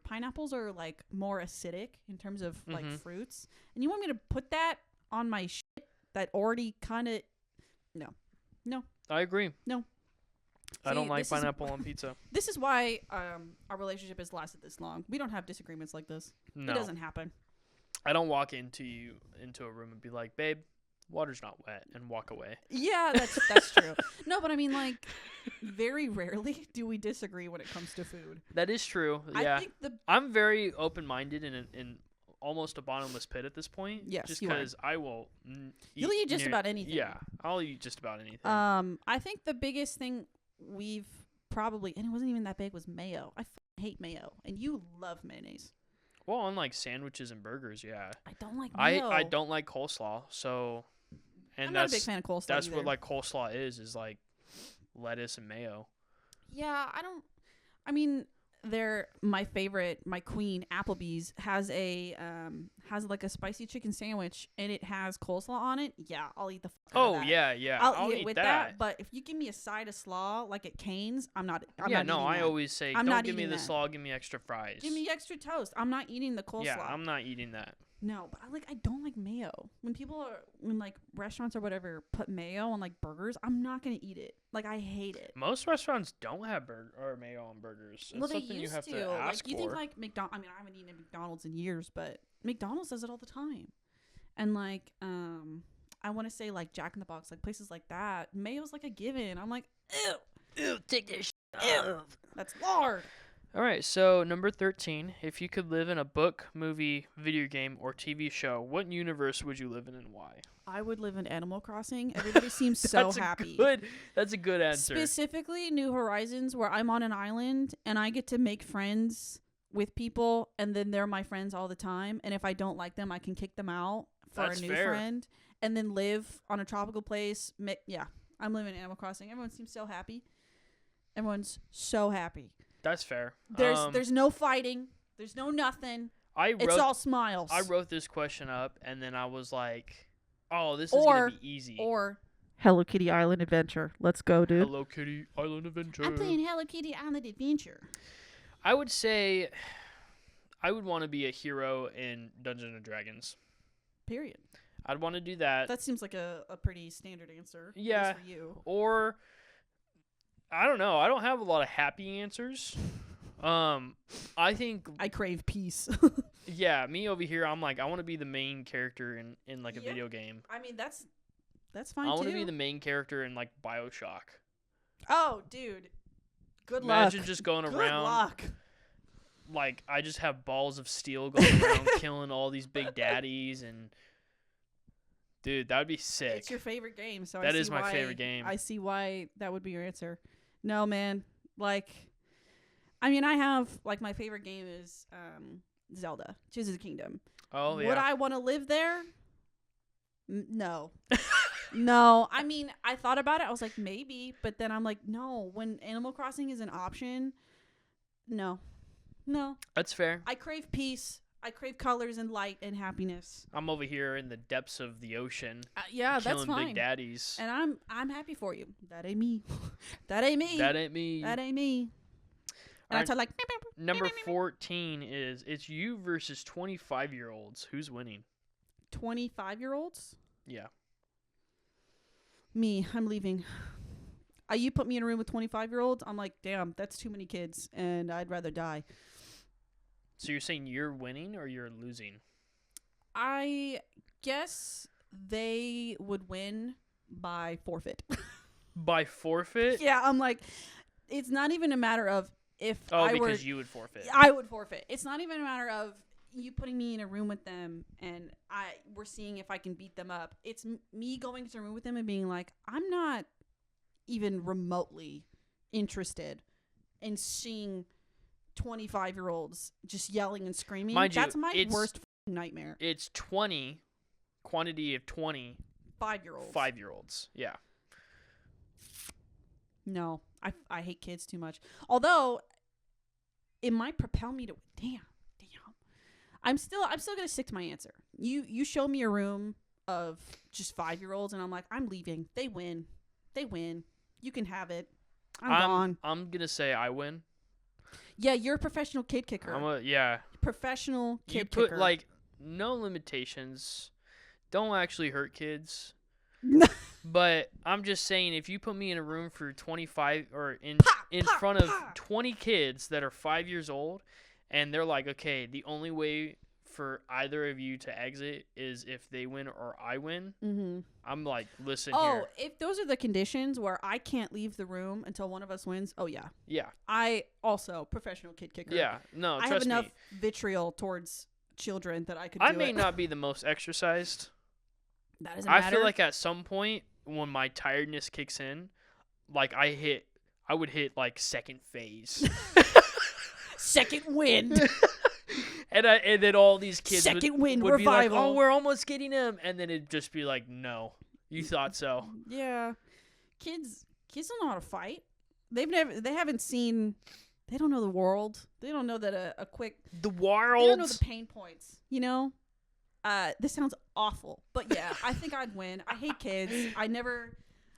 pineapples are like more acidic in terms of like Mhm. fruits. And you want me to put that on my shit that already kind of I agree. No. I See, don't like this is- pineapple on pizza. This is why our relationship has lasted this long. We don't have disagreements like this. No. It doesn't happen. I don't walk into a room and be like, babe, water's not wet, and walk away. Yeah, that's true. No, but I mean, like, very rarely do we disagree when it comes to food. That is true. Yeah. I think I'm very open-minded in almost a bottomless pit at this point. Yes, just you are. because I will You'll eat just about anything. Yeah, I'll eat just about anything. I think the biggest thing we've probably, and it wasn't even that big, was mayo. I hate mayo, and you love mayonnaise. Well, on like sandwiches and burgers, yeah. I don't like mayo. I don't like coleslaw, so and I'm not a that's big fan of coleslaw. that's either. what like coleslaw is like lettuce and mayo. Yeah, I mean, my queen Applebee's has like a spicy chicken sandwich and it has coleslaw on it. Yeah, I'll eat the fuck out of Oh that. yeah. I'll eat it with that. But if you give me a side of slaw like at Cane's, I'm not I eating always say I'm don't not give me eating the that. slaw, give me extra fries. Give me extra toast. I'm not eating the coleslaw. Yeah, I'm not eating that. No, but I don't like mayo. When like restaurants or whatever put mayo on like burgers, I'm not gonna eat it. Like, I hate it. Most restaurants don't have mayo on burgers. It's Well, they something used you have to to. ask Like, you for. think like McDonald's? I mean, I haven't eaten at McDonald's in years, but McDonald's does it all the time. And like, I want to say like Jack in the Box, like places like that, mayo's like a given. I'm like, ew, take this ew, that's lard. All right, so number 13, if you could live in a book, movie, video game, or TV show, what universe would you live in and why? I would live in Animal Crossing. Everybody seems so happy. That's a good answer. Specifically, New Horizons, where I'm on an island and I get to make friends with people, and then they're my friends all the time. And if I don't like them, I can kick them out for That's a new fair. friend, and then live on a tropical place. Yeah, I'm living in Animal Crossing. Everyone seems so happy. Everyone's so happy. That's fair. There's no fighting. There's no nothing. It's all smiles. I wrote this question up, and then I was like, "Oh, this is gonna be easy." Or Hello Kitty Island Adventure. Let's go, dude. Hello Kitty Island Adventure. I'm playing Hello Kitty Island Adventure. I would say I would want to be a hero in Dungeons and Dragons. Period. I'd want to do that. That seems like a pretty standard answer. Yeah. For you. Or I don't know. I don't have a lot of happy answers. I think I crave peace. yeah, me over here, I'm like I want to be the main character in like a video game. I mean that's fine I too. want to be the main character in like BioShock. Oh, dude. Good luck. Imagine just going around. Good luck. Like I just have balls of steel going around killing all these big daddies and dude, that would be sick. It's your favorite game, so that is my favorite game. I see why that would be your answer. No, man. Like I mean, I have like my favorite game is Zelda, Tears of the Kingdom. Oh yeah. Would I want to live there? No. No. I mean, I thought about it. I was like, maybe, but then I'm like, no. When Animal Crossing is an option, no. That's fair. I crave peace. I crave colors and light and happiness. I'm over here in the depths of the ocean. Yeah, that's killing fine. big daddies. And I'm happy for you. That ain't me. That ain't me. That ain't me. That ain't me. And I tell like number 14 is it's you versus 25-year-olds. Who's winning? 25-year-olds? Yeah. Me. I'm leaving. You put me in a room with 25-year-olds. I'm like, damn, that's too many kids, and I'd rather die. So you're saying you're winning or you're losing? I guess they would win by forfeit. By forfeit? Yeah, I'm like, it's not even a matter of if because you would forfeit. I would forfeit. It's not even a matter of you putting me in a room with them and we're seeing if I can beat them up. It's me going to a room with them and being like, I'm not even remotely interested in seeing 25-year-olds just yelling and screaming. That's my worst nightmare. It's 20, quantity of 20. 5-year-olds. 5-year-olds, yeah. No, I hate kids too much. Although, it might propel me to damn. I'm still gonna stick to my answer. You show me a room of just 5-year-olds, and I'm like, I'm leaving. They win. You can have it. I'm gone. I'm gonna say I win. Yeah, you're a professional kid kicker. Yeah. Professional kid kicker. You put like no limitations. Don't actually hurt kids. But I'm just saying, if you put me in a room for 25 or in front of 20 kids that are 5 years old, and they're like, okay, the only way for either of you to exit is if they win or I win. Mm-hmm. I'm like, listen here. Oh, if those are the conditions where I can't leave the room until one of us wins, oh yeah. Yeah. I also professional kid kicker. Yeah. No, trust me. I have enough vitriol towards children that I could do I may not be the most exercised. That doesn't matter. I feel like at some point when my tiredness kicks in, like I would hit like second phase. Second wind. and then all these kids second wind would be like, revival. oh, we're almost getting him. And then it'd just be like, no, you thought so. Yeah. Kids don't know how to fight. They haven't seen, they don't know the world. They don't know that the world. They don't know the pain points, you know? This sounds awful, but yeah, I think I'd win. I hate kids.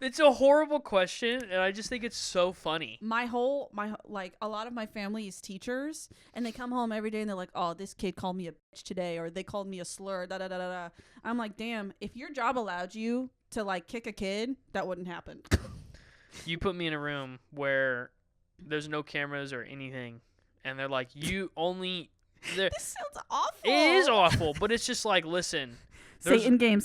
It's a horrible question, and I just think it's so funny. A lot of my family is teachers, and they come home every day and they're like, oh, this kid called me a bitch today, or they called me a slur, da da da da da. I'm like, damn, if your job allowed you to like kick a kid, that wouldn't happen. You put me in a room where there's no cameras or anything, and they're like, you only... This sounds awful. It is awful, but it's just like, listen. Say in game.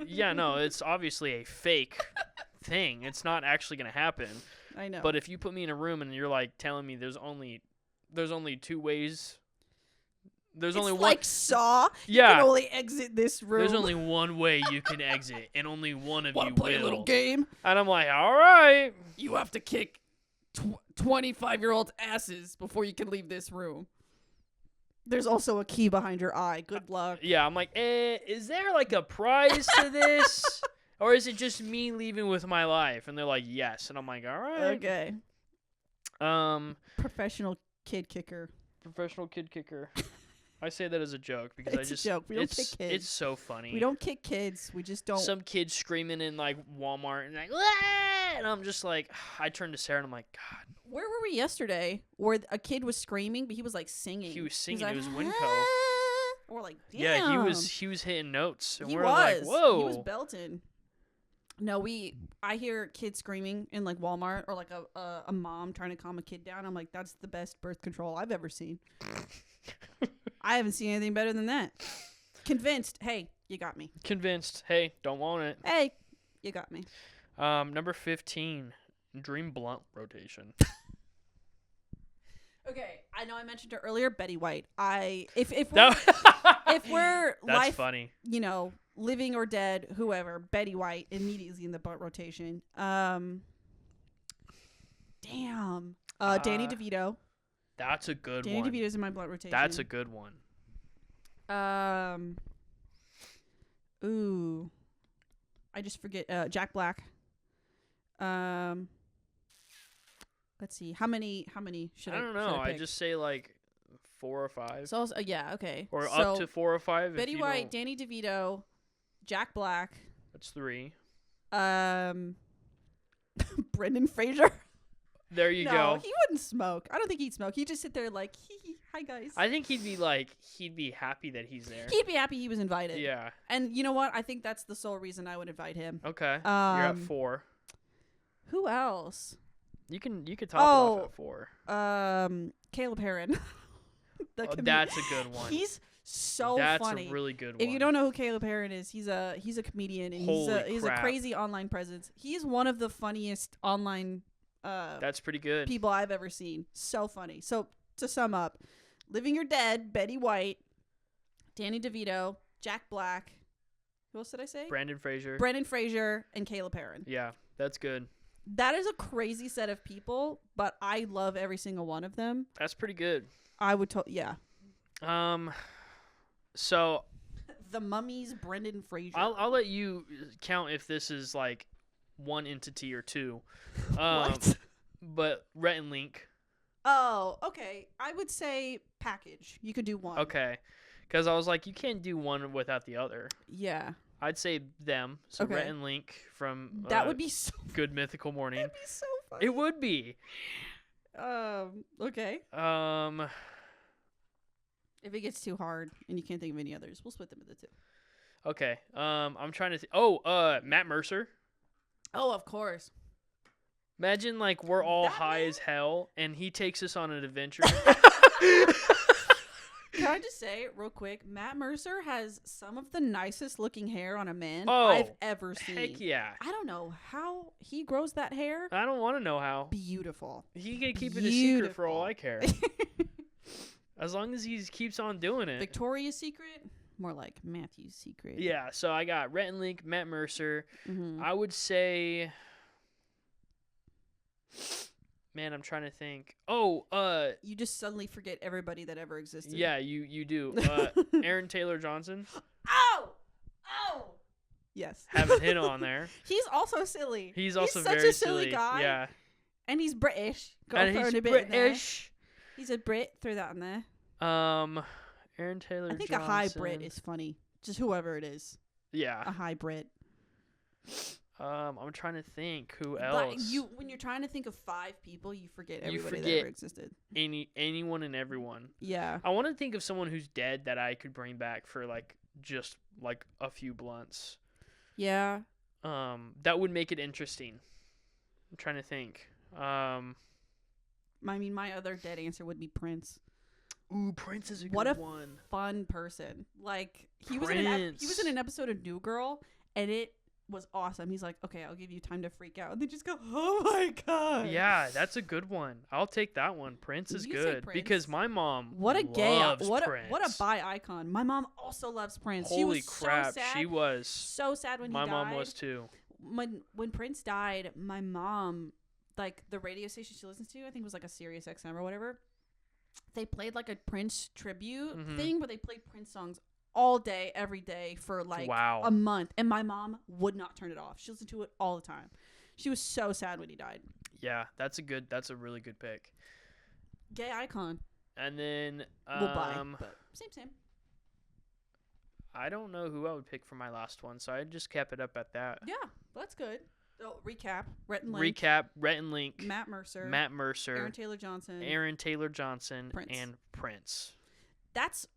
Yeah, no, it's obviously a fake thing. It's not actually going to happen. I know. But if you put me in a room and you're like telling me there's only 2 ways. There's only one. Like Saw. Yeah. You can only exit this room. There's only one way you can exit, and only one of you will. Play a little game? And I'm like, all right. You have to kick 25-year-old asses before you can leave this room. There's also a key behind your eye. Good luck. Yeah, I'm like, is there like a prize to this? Or is it just me leaving with my life? And they're like, yes. And I'm like, all right. Okay. Professional kid kicker. Professional kid kicker. I say that as a joke because It's a joke. We don't kick kids. It's so funny. We don't kick kids. We just don't. Some kid screaming in like Walmart and like, "Wah!" And I'm just like, I turned to Sarah and I'm like, God. Where were we yesterday? Where a kid was screaming, but he was like singing. He was singing. Like, It was Winco. "Ah!" We're like, damn. Yeah, he was hitting notes, and He we're was. like, whoa. He was belting. No, I hear kids screaming in like Walmart or like a mom trying to calm a kid down. I'm like, that's the best birth control I've ever seen. I haven't seen anything better than that. Convinced. Hey, you got me. Convinced. Hey, don't want it. Hey, you got me. Number 15, Dream Blunt rotation. Okay, I know I mentioned her earlier, Betty White. If we're, That- if we're That's life, funny. you know, living or dead, whoever, Betty White immediately in the butt rotation. Damn. Danny DeVito. That's a good Danny one. DeVito's in my blunt rotation. That's a good one. Ooh. I just forget. Jack Black. Let's see. How many should I? I don't know. I just say like 4 or 5. So yeah. Okay. Or so up to 4 or 5. Betty if you White, don't. Danny DeVito, Jack Black. That's 3. Brendan Fraser. There you No, go. he wouldn't smoke. I don't think he'd smoke. He'd just sit there like, hee, hi guys. I think he'd be happy that he's there. He'd be happy he was invited. Yeah. And you know what? I think that's the sole reason I would invite him. Okay. You're at 4. Who else? You could top it off at 4. Caleb Perrin. That's a good one. He's so That's funny. A really good one. If you don't know who Caleb Perrin is, he's a comedian and he's a crazy online presence. He's one of the funniest online That's pretty good. people I've ever seen. So funny. So to sum up, Living or Dead, Betty White, Danny DeVito, Jack Black. Who else did I say? Brendan Fraser, and Caleb Perrin. Yeah, that's good. That is a crazy set of people, but I love every single one of them. That's pretty good. I would yeah. So The Mummy's Brendan Fraser. I'll let you count if this is like one entity or two. What? But Rhett and Link. Oh, okay. I would say package. You could do one. Okay. Because I was like, you can't do one without the other. Yeah. I'd say them. So Okay. Rhett and Link from That would be so Good Mythical Morning. That'd be so funny. It would be. Okay. If it gets too hard and you can't think of any others, we'll split them into 2. Okay. I'm trying to Matt Mercer. Oh, of course. Imagine like we're all That high man? as hell and he takes us on an adventure. Can I just say real quick, Matt Mercer has some of the nicest looking hair on a man Oh, I've ever seen. Heck yeah. I don't know how he grows that hair. I don't want to know how. Beautiful. He can keep it a secret for all Beautiful. I care. As long as he keeps on doing it. Victoria's Secret? More like Matthew's Secret. Yeah, so I got Rhett and Link, Matt Mercer. Mm-hmm. I would say... Man, I'm trying to think. You just suddenly forget everybody that ever existed. Yeah, you do. Aaron Taylor Johnson. Oh! Yes. Haven't hit on there. He's also silly. He's also such very a silly guy. Yeah. And he's British. Go And throw he's in a bit in there. British. He's a Brit. Throw that in there. Aaron Taylor I think Johnson. a high Brit is funny. Just whoever it is. Yeah. A high Brit. I'm trying to think who But else. when you're trying to think of 5 people, you forget You everybody that forget. ever existed. Anyone and everyone. Yeah. I want to think of someone who's dead that I could bring back for like just like a few blunts. Yeah. That would make it interesting. I'm trying to think. I mean, my other dead answer would be Prince. Ooh, Prince is a What good a one. Fun person. Like he was in an episode of New Girl, and it was awesome. He's like, okay, I'll give you time to freak out. And they just go, oh my god. Yeah, that's a good one. I'll take that one. Prince is You say good Prince? because my mom What a gay, loves what Prince. a bi icon. My mom also loves Prince. Holy she was crap, so sad. she was. So sad when My he died. mom was too. When Prince died, my mom, like the radio station she listens to, I think it was like a Sirius XM or whatever. They played like a Prince tribute Mhm. thing, but they played Prince songs all day, every day for like Wow. a month. And my mom would not turn it off. She listened to it all the time. She was so sad when he died. Yeah, that's a really good pick. Gay icon. And then We'll buy, but same. I don't know who I would pick for my last one, so I just kept it up at that. Yeah, that's good. So, recap. Rhett and Link. Rhett and Link. Matt Mercer. Aaron Taylor Johnson. Prince. And Prince. That's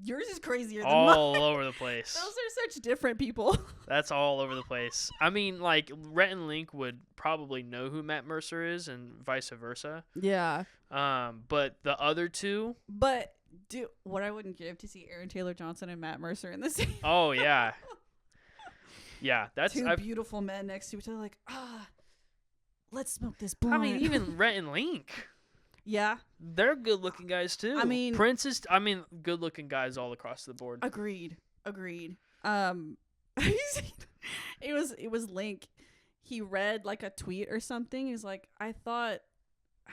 yours is crazier than All mine. over the place. Those are such different people. That's all over the place. I mean, like, Rhett and Link would probably know who Matt Mercer is and vice versa. Yeah. But the other two. But, dude, what I wouldn't give to see Aaron Taylor Johnson and Matt Mercer in the same. Oh, yeah. Yeah, that's two beautiful men next to each other, like, let's smoke this blunt. I mean, even Rhett and Link. Yeah. They're good-looking guys, too. I mean... Prince is... good-looking guys all across the board. Agreed. It was Link. He read, like, a tweet or something. He's like, I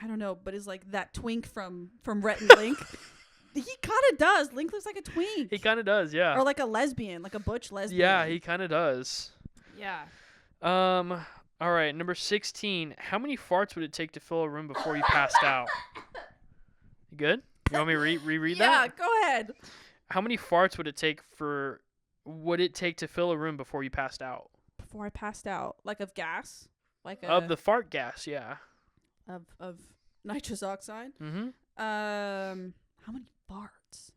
don't know, but it's like that twink from Rhett and Link. He kind of does. Link looks like a twink. He kind of does, yeah. Or like a lesbian, like a butch lesbian. Yeah, he kind of does. Yeah. All right, number 16. How many farts would it take to fill a room before you passed out? You good? You want me to reread that? Yeah, go ahead. How many farts would it take to fill a room before you passed out? Before I passed out, like of gas, of the fart gas, yeah. Of nitrous oxide. Mm-hmm. How many farts?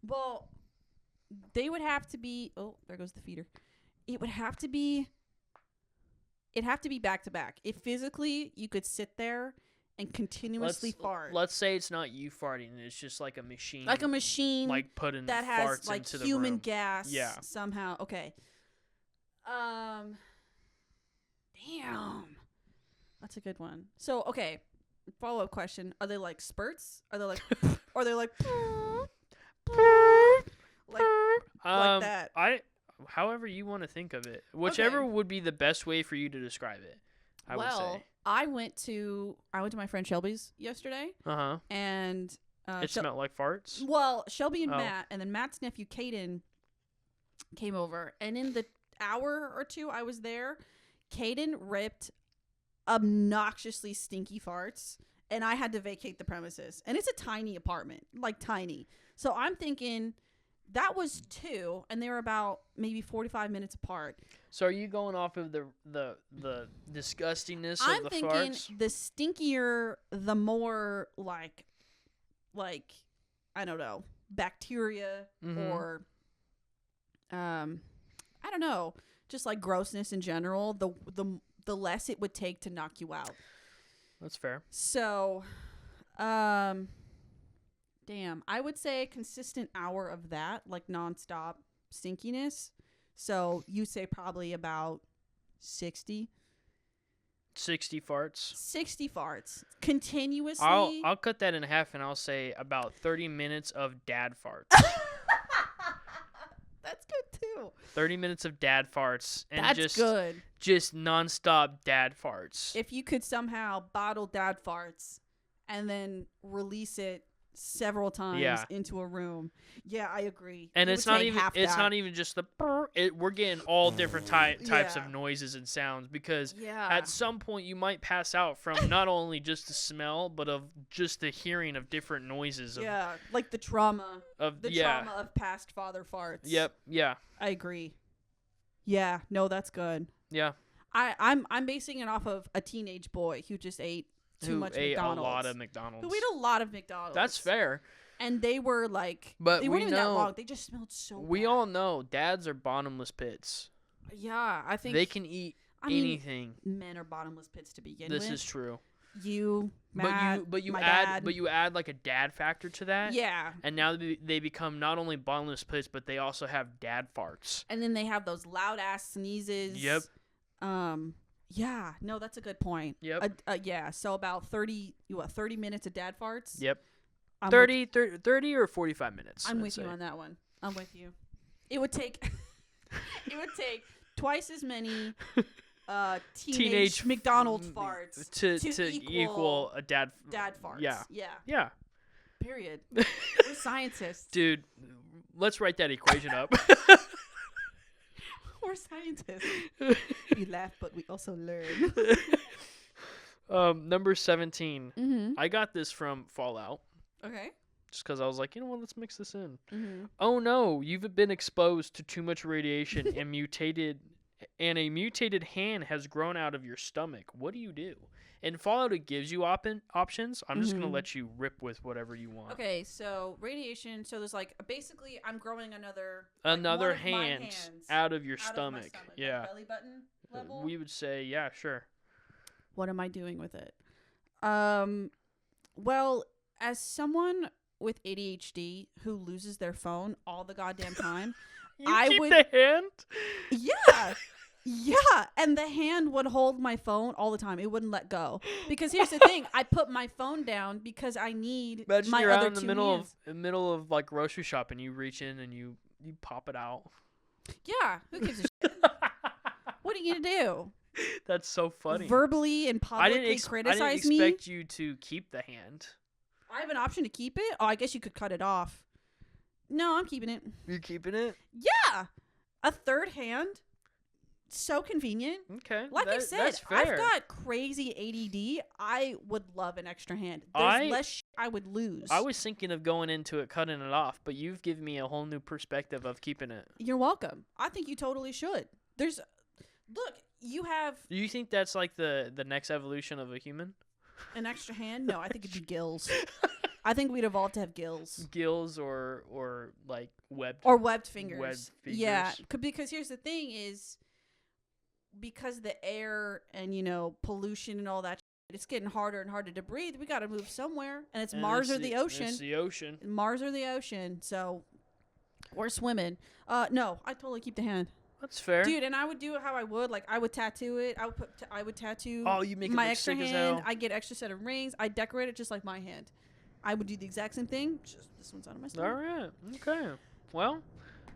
Well, they would have to be. Oh, there goes the feeder. It'd have to be back to back. If physically you could sit there and continuously fart. Let's say it's not you farting. It's just like a machine. Like a machine. Like putting that farts has like into the human room. gas. Yeah. Somehow. Okay. Damn. That's a good one. So, okay. Follow-up question. Are they like spurts? Are they like... Or are they like... like that? However you want to think of it. Whichever would be the best way for you to describe it, I would say. I went to my friend Shelby's yesterday. Uh-huh. And... it smelled like farts? Well, Shelby and Matt, and then Matt's nephew, Caden, came over. And in the hour or two I was there, Caden ripped obnoxiously stinky farts, and I had to vacate the premises. And it's a tiny apartment, like tiny. So I'm thinking that was 2, and they were about maybe 45 minutes apart. So are you going off of the disgustingness I'm of the thinking farts? The stinkier, the more like I don't know, bacteria or I don't know, just like grossness in general, the less it would take to knock you out. That's fair. So, damn, I would say consistent hour of that, like nonstop stinkiness. So you say probably about 60. 60 farts. 60 farts continuously. I'll cut that in half and I'll say about 30 minutes of dad farts. That's good too. 30 minutes of dad farts and That's good. Just nonstop dad farts. If you could somehow bottle dad farts and then release it several times into a room. Yeah, I agree. And it's not even just the we're getting all different types of noises and sounds because at some point you might pass out from not only just the smell but of just the hearing of different noises like the trauma of past father farts. Yep, yeah. I agree. Yeah, no, that's good. Yeah. I'm basing it off of a teenage boy who just ate too much McDonald's. A lot of McDonald's. Who ate a lot of McDonald's. That's fair. And they were like, but they weren't even that long. They just smelled so bad. We all know dads are bottomless pits. Yeah, I think they can eat anything. Men are bottomless pits to begin with. This is true. You, Matt, but you dad. add like a dad factor to that. Yeah. And now they become not only bottomless pits, but they also have dad farts. And then they have those loud ass sneezes. Yep. Yeah, no, that's a good point. Yep. Yeah, so about 30 minutes of dad farts? Yep. 30 or 45 minutes. I'm with you on that one. I'm with you. It would take twice as many teenage McDonald's farts to equal a dad farts. Yeah. Period. We're scientists. Dude, let's write that equation up. We're scientists. We laugh, but we also learn. Number 17. Mm-hmm. I got this from Fallout. Okay. Just because I was like, you know what, let's mix this in. Mm-hmm. Oh no, you've been exposed to too much radiation and a mutated hand has grown out of your stomach. What do you do? In Fallout, it gives you options. I'm just going to let you rip with whatever you want. Okay, so radiation. So there's like, basically, I'm growing another hand out of your stomach. Like Yeah. belly button level. We would say, yeah, sure. What am I doing with it? Well, as someone with ADHD who loses their phone all the goddamn time, I would the hand? Yeah. Yeah, and the hand would hold my phone all the time. It wouldn't let go. Because here's the thing, I put my phone down because I need Imagine my you're other out in the two middle hands. of like grocery shop and you reach in and you pop it out. Yeah, who gives a shit? What are you gonna do? That's so funny. Verbally and publicly criticize I didn't me? expect you to keep the hand. I have an option to keep it? Oh, I guess you could cut it off. No, I'm keeping it. You're keeping it? Yeah. A third hand? So convenient. Okay. Like I said, that's fair. I've got crazy ADD. I would love an extra hand. There's less shit I would lose. I was thinking of going into it, cutting it off, but you've given me a whole new perspective of keeping it. You're welcome. I think you totally should. Look, you have Do you think that's like the next evolution of a human? an extra hand? No, I think it'd be gills. I think we'd evolve to have gills. Gills or like webbed fingers. Webbed fingers. Yeah, because here's the thing is, because the air and, pollution and all that, it's getting harder and harder to breathe. We got to move somewhere, and it's Mars or the ocean. It's the ocean. Mars or the ocean. So we're swimming. No, I totally keep the hand. That's fair. Dude, and I would do it how I would. Like, I would tattoo it. I would tattoo you make my it look extra sick as hand. hell. I get extra set of rings. I decorate it just like my hand. I would do the exact same thing. Just this one's out of my stomach. All right. Okay. Well,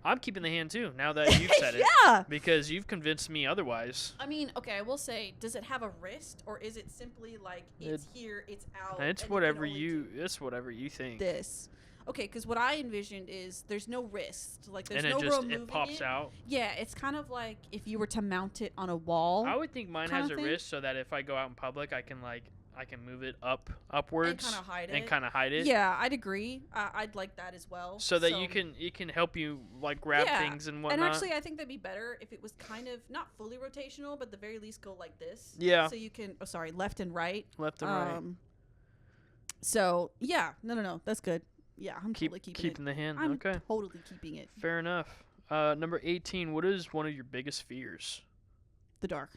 I'm keeping the hand too, now that you've said it. Yeah. Because you've convinced me otherwise. I mean, okay, I will say, does it have a wrist, or is it simply like it's here, it's out? It's whatever you think. This. Okay, because what I envisioned is there's no wrist. Like, there's and no real moving it pops out. Yeah, it's kind of like if you were to mount it on a wall. I would think mine has a wrist so that if I go out in public, I can move it upwards and kind of hide it. it. Yeah, I'd agree. I'd like that as well. So that it can help you like grab things and whatnot. And actually, I think that'd be better if it was kind of not fully rotational, but at the very least go like this. Yeah. So you can. Oh, sorry, left and right. Left and right. So yeah, no, that's good. Yeah, I'm totally keeping the hand. I'm okay. Totally keeping it. Fair enough. Number 18. What is one of your biggest fears? The dark.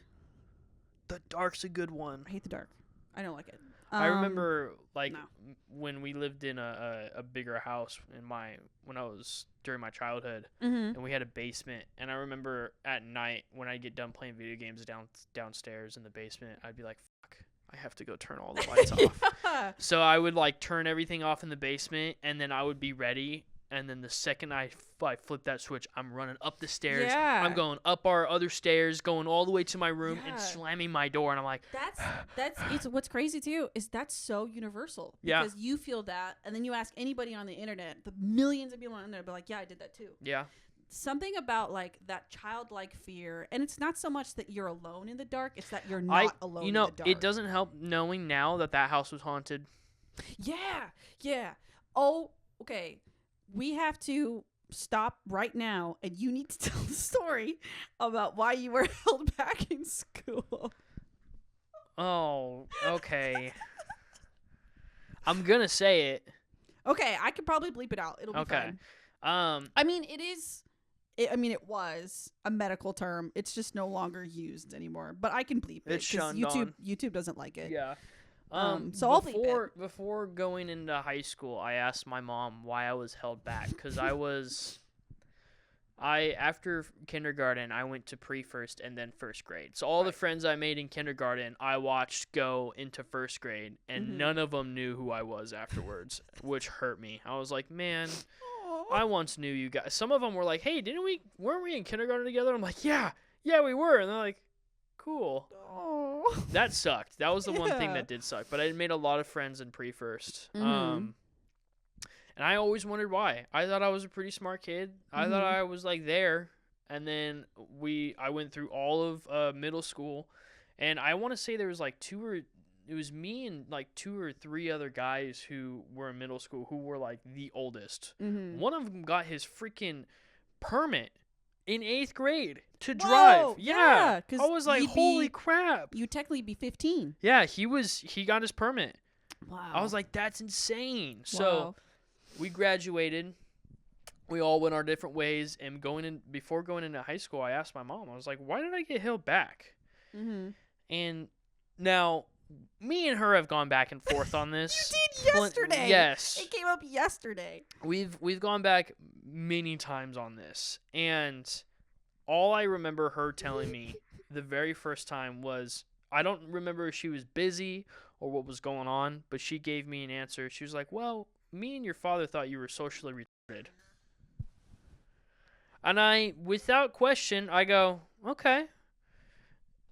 The dark's a good one. I hate the dark. I don't like it. I remember when we lived in a bigger house during my childhood, and we had a basement. And I remember at night when I get done playing video games downstairs in the basement, I'd be like, "Fuck, I have to go turn all the lights off." So I would turn everything off in the basement, and then I would be ready. And then the second I flip that switch, I'm running up the stairs. Yeah. I'm going up our other stairs, going all the way to my room, and slamming my door. And I'm like, it's what's crazy too is that's so universal. Yeah. Because you feel that, and then you ask anybody on the internet, the millions of people on the internet, be like, yeah, I did that too. Yeah. Something about that childlike fear, and it's not so much that you're alone in the dark; it's that you're not alone in the dark. It doesn't help knowing now that house was haunted. Yeah. Oh, okay. We have to stop right now, and you need to tell the story about why you were held back in school. Oh, okay. I'm gonna say it. Okay, I could probably bleep it out. It'll be fine. I mean, it was a medical term. It's just no longer used anymore. But I can bleep it because YouTube doesn't like it. Yeah. So I'll bleep it. Before going into high school, I asked my mom why I was held back because after kindergarten I went to pre-first and then first grade. So all the friends I made in kindergarten I watched go into first grade, and none of them knew who I was afterwards, which hurt me. I was like, man, I once knew you guys. Some of them were like, hey, weren't we in kindergarten together? I'm like, yeah, we were. And they're like, cool. That sucked. That was the one thing that did suck. But I made a lot of friends in pre-first. And I always wondered why. I thought I was a pretty smart kid. I thought I was like there. And then I went through all of middle school, and I want to say there was like it was me and like 2 or 3 other guys who were in middle school who were like the oldest. One of them got his freaking permit in 8th grade to drive. Yeah. I was like, holy crap. You'd technically be 15. Yeah, he got his permit. Wow. I was like, that's insane. Wow. So we graduated. We all went our different ways, and before going into high school, I asked my mom. I was like, "Why did I get held back?" And now, me and her have gone back and forth on this. You did yesterday. Yes, it came up yesterday. We've gone back many times on this, and all I remember her telling me the very first time was, I don't remember if she was busy or what was going on, but she gave me an answer. She was like, "Well, me and your father thought you were socially retarded." And I, without question, I go, okay.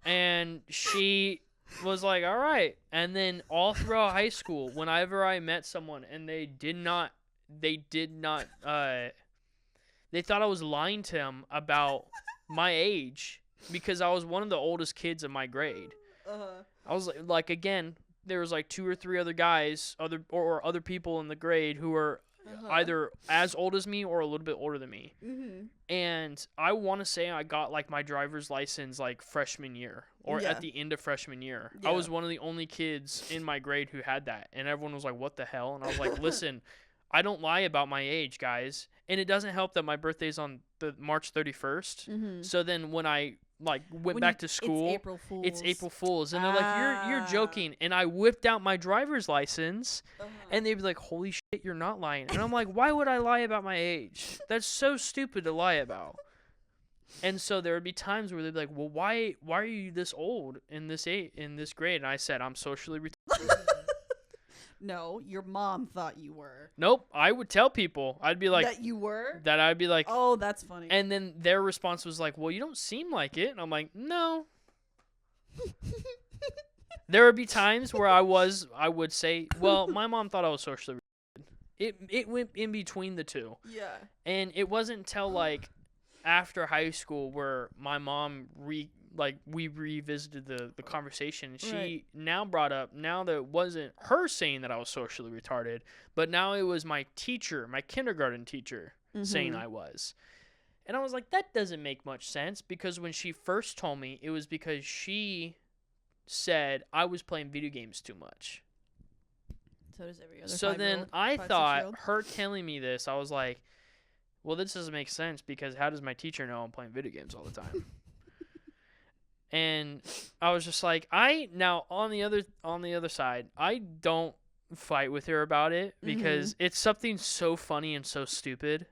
And she was like, all right. And then all throughout high school, whenever I met someone and they thought I was lying to them about my age because I was one of the oldest kids in my grade. I was like, again, there was like 2 or 3 other guys, or other people in the grade who were either as old as me or a little bit older than me. And I want to say I got like my driver's license like freshman year or at the end of freshman year. I was one of the only kids in my grade who had that, and everyone was like, what the hell? And I was like, listen, I don't lie about my age, guys. And it doesn't help that my birthday's on the March 31st. So then when I went back to school, it's April Fool's, and they're like, you're joking. And I whipped out my driver's license, and they'd be like, holy shit, you're not lying. And I'm like, why would I lie about my age? That's so stupid to lie about. And so there would be times where they'd be like, well, why are you this old in this grade? And I said, I'm socially retarded. No, your mom thought you were. Nope, I would tell people. I'd be like, that you were? That I'd be like, oh, that's funny. And then their response was like, well, you don't seem like it. And I'm like, no. There would be times where I would say, well, my mom thought I was socially retarded. It went in between the two. Yeah. And it wasn't until like after high school where my mom we revisited the conversation, and she now brought up, now that it wasn't her saying that I was socially retarded, but now it was my teacher, my kindergarten teacher, saying I was. And I was like, that doesn't make much sense, because when she first told me, it was because she said I was playing video games too much. So does every other So then I thought her telling me this, I was like, well, this doesn't make sense, because how does my teacher know I'm playing video games all the time? And I was just like, now on the other side, I don't fight with her about it, because it's something so funny and so stupid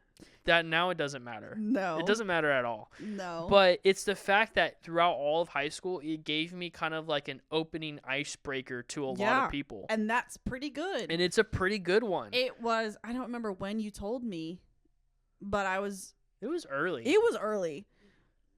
that now it doesn't matter. No. It doesn't matter at all. No. But it's the fact that throughout all of high school, it gave me kind of like an opening icebreaker to a lot of people. And that's pretty good. And it's a pretty good one. It was, I don't remember when you told me, but it was early. It was early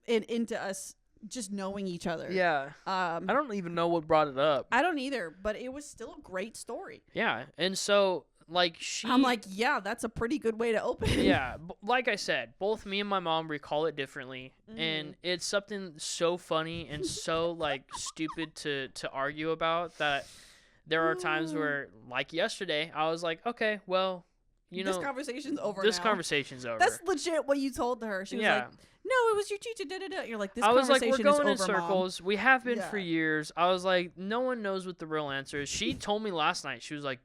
into us just knowing each other. Yeah. I don't even know what brought it up. I don't either, but it was still a great story. Yeah. And so, like, I'm like, yeah, that's a pretty good way to open it. Yeah. Like I said, both me and my mom recall it differently. And it's something so funny and so, like, stupid to argue about, that there are times where, like yesterday, I was like, okay, well, this conversation's over This conversation's over. That's legit what you told her. She was like, no, it was your teacher, da-da-da. You're like, this I was conversation like, we're going is in over, circles. Mom. We have been for years. I was like, no one knows what the real answer is. She told me last night, she was like,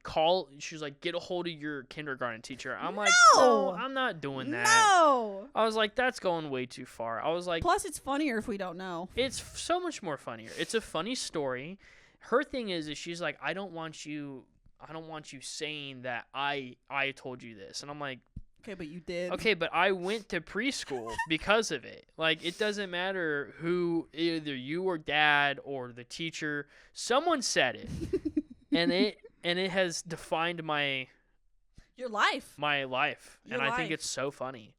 get a hold of your kindergarten teacher. I'm like, no, I'm not doing that. No. I was like, that's going way too far. I was like, plus it's funnier if we don't know. It's so much more funnier. It's a funny story. Her thing is she's like, I don't want you saying that I told you this. And I'm like, okay, but you did. Okay, but I went to preschool because of it. Like, it doesn't matter who, either you or dad or the teacher, someone said it. and it has defined your life. My life. I think it's so funny.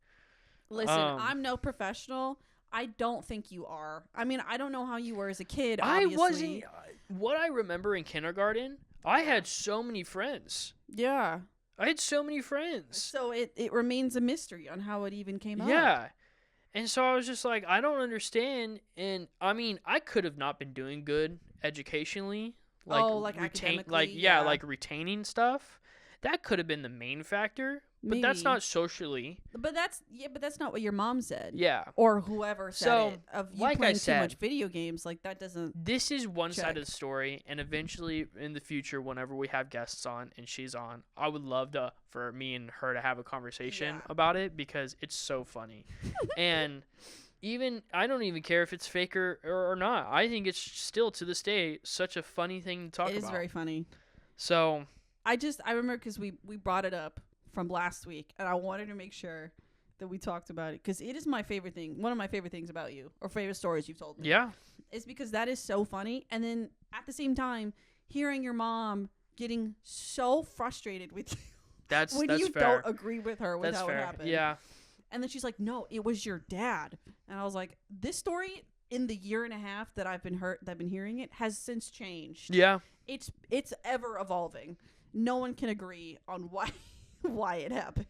Listen, I'm no professional. I don't think you are. I mean, I don't know how you were as a kid, obviously. I wasn't. What I remember in kindergarten, I had so many friends. Yeah. I had so many friends. So it remains a mystery on how it even came up. Yeah. And so I was just like, I don't understand. And I mean, I could have not been doing good educationally. Like academically, like retaining stuff. That could have been the main factor. But that's Maybe. not socially. But that's not what your mom said. Yeah. Or whoever said So, it. Of you like I playing said, too much video games, like that doesn't. This is one side Check. of the story, and eventually in the future, whenever we have guests on and she's on, I would love for me and her to have a conversation about it because it's so funny. And I don't even care if it's fake or not. I think it's still to this day such a funny thing to talk about. It is very funny. So I remember because we brought it up from last week, and I wanted to make sure that we talked about it because it is my favorite thing. One of my favorite things about you, or favorite stories you've told me. yeah, is because that is so funny. And then at the same time, hearing your mom getting so frustrated with you that's when you fair. don't agree with her with That's how fair. it happened. Yeah. And then she's like, "No, it was your dad." And I was like, "This story in the year and a half that I've been hearing it has since changed. Yeah. It's ever evolving. No one can agree on why it happened."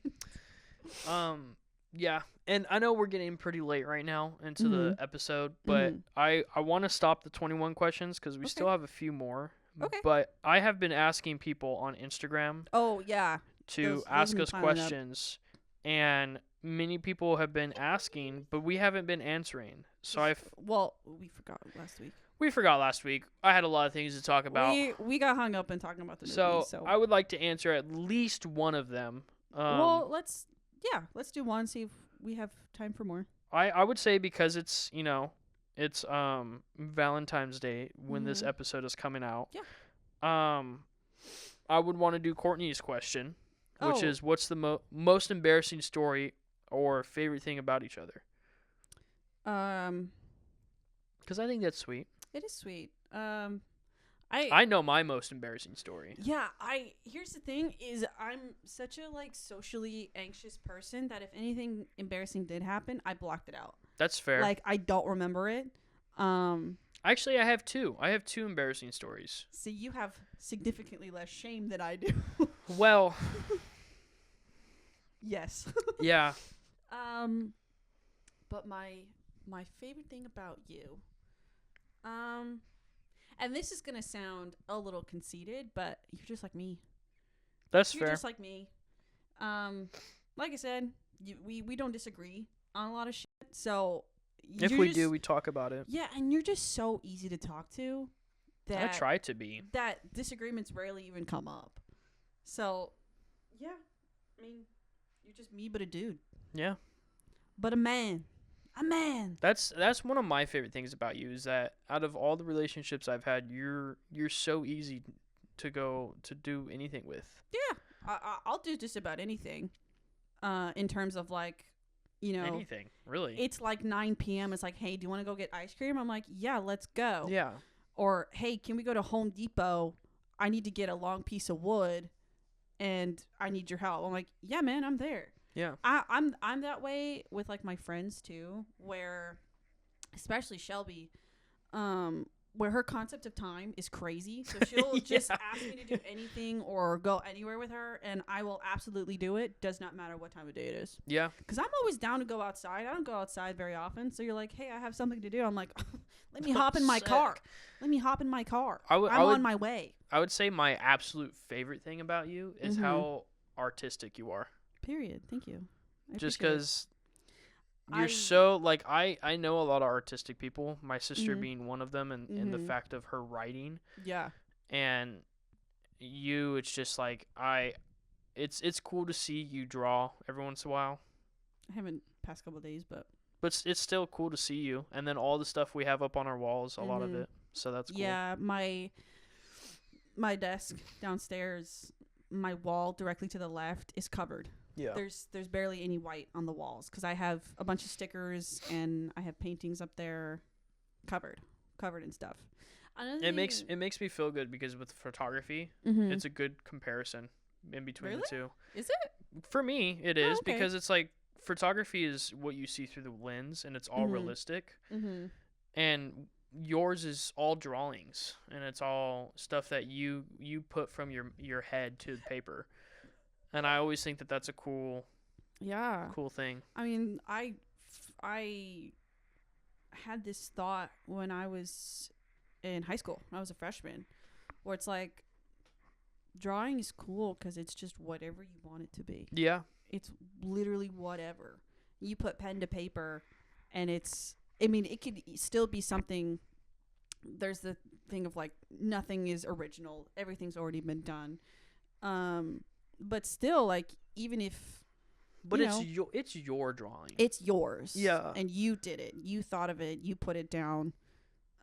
Yeah. And I know we're getting pretty late right now into the Mhm. episode, but Mhm. I want to stop the 21 questions because we Okay. still have a few more. Okay. But I have been asking people on Instagram Oh yeah. to Those ask have been us piling up. questions, and many people have been asking, but we haven't been answering. So Well, we forgot last week. we forgot last week. I had a lot of things to talk about. We got hung up in talking about the movie. So I would like to answer at least one of them. well, let's do one. See if we have time for more. I would say because it's it's Valentine's Day when this Mhm. episode is coming out. Yeah. I would want to do Courtney's question, which Oh. is what's the most embarrassing story or favorite thing about each other? Because I think that's sweet. It is sweet. I know my most embarrassing story. Yeah, here's the thing is I'm such a socially anxious person that if anything embarrassing did happen, I blocked it out. That's fair. Like I don't remember it. Actually, I have two. I have two embarrassing stories. See, you have significantly less shame than I do. Well, yes. yeah. But my favorite thing about you, and this is gonna sound a little conceited, but you're just like me. That's You're fair. just like me. Like I said, we don't disagree on a lot of shit. So If we do, we talk about it. yeah, and you're just so easy to talk to that I try to be. that disagreements rarely even come up. So yeah, I mean, you're just me, but a dude, Yeah. but a man. That's one of my favorite things about you is that out of all the relationships I've had, you're so easy to do anything with. Yeah, I'll do just about anything. In terms of Anything, really. it's like 9 p.m. It's like, hey, do you want to go get ice cream? I'm like, yeah, let's go. Yeah. Or hey, can we go to Home Depot? I need to get a long piece of wood, and I need your help. I'm like, yeah, man, I'm there. Yeah. I'm that way with my friends too, where especially Shelby, where her concept of time is crazy. So she'll just ask me to do anything or go anywhere with her, and I will absolutely do it. Does not matter what time of day it is. Yeah. Because I'm always down to go outside. I don't go outside very often. So you're like, hey, I have something to do. I'm like, let me hop in my car. Let me hop in my car. I'm on my way. I would say my absolute favorite thing about you is how artistic you are. Period. Thank you. Just because you're so I know a lot of artistic people, my sister being one of them, and in the fact of her writing. Yeah. And you, it's just it's cool to see you draw every once in a while. I haven't past couple of days, but it's still cool to see you, and then all the stuff we have up on our walls, a lot of it. So that's cool. Yeah, my desk downstairs, my wall directly to the left is covered. Yeah. There's barely any white on the walls because I have a bunch of stickers and I have paintings up there covered in stuff. It makes me feel good because with photography, it's a good comparison in between the two. Is it? For me, it is okay. because it's photography is what you see through the lens and it's all realistic. And yours is all drawings and it's all stuff that you put from your head to the paper. And I always think that that's a cool thing. I mean, I had this thought when I was in high school, when I was a freshman, where it's like, drawing is cool because it's just whatever you want it to be. Yeah. It's literally whatever. You put pen to paper, and it could still be something. There's the thing of, like, nothing is original. Everything's already been done. But still, like, even if... But it's your drawing. It's yours. Yeah. And you did it. You thought of it. You put it down.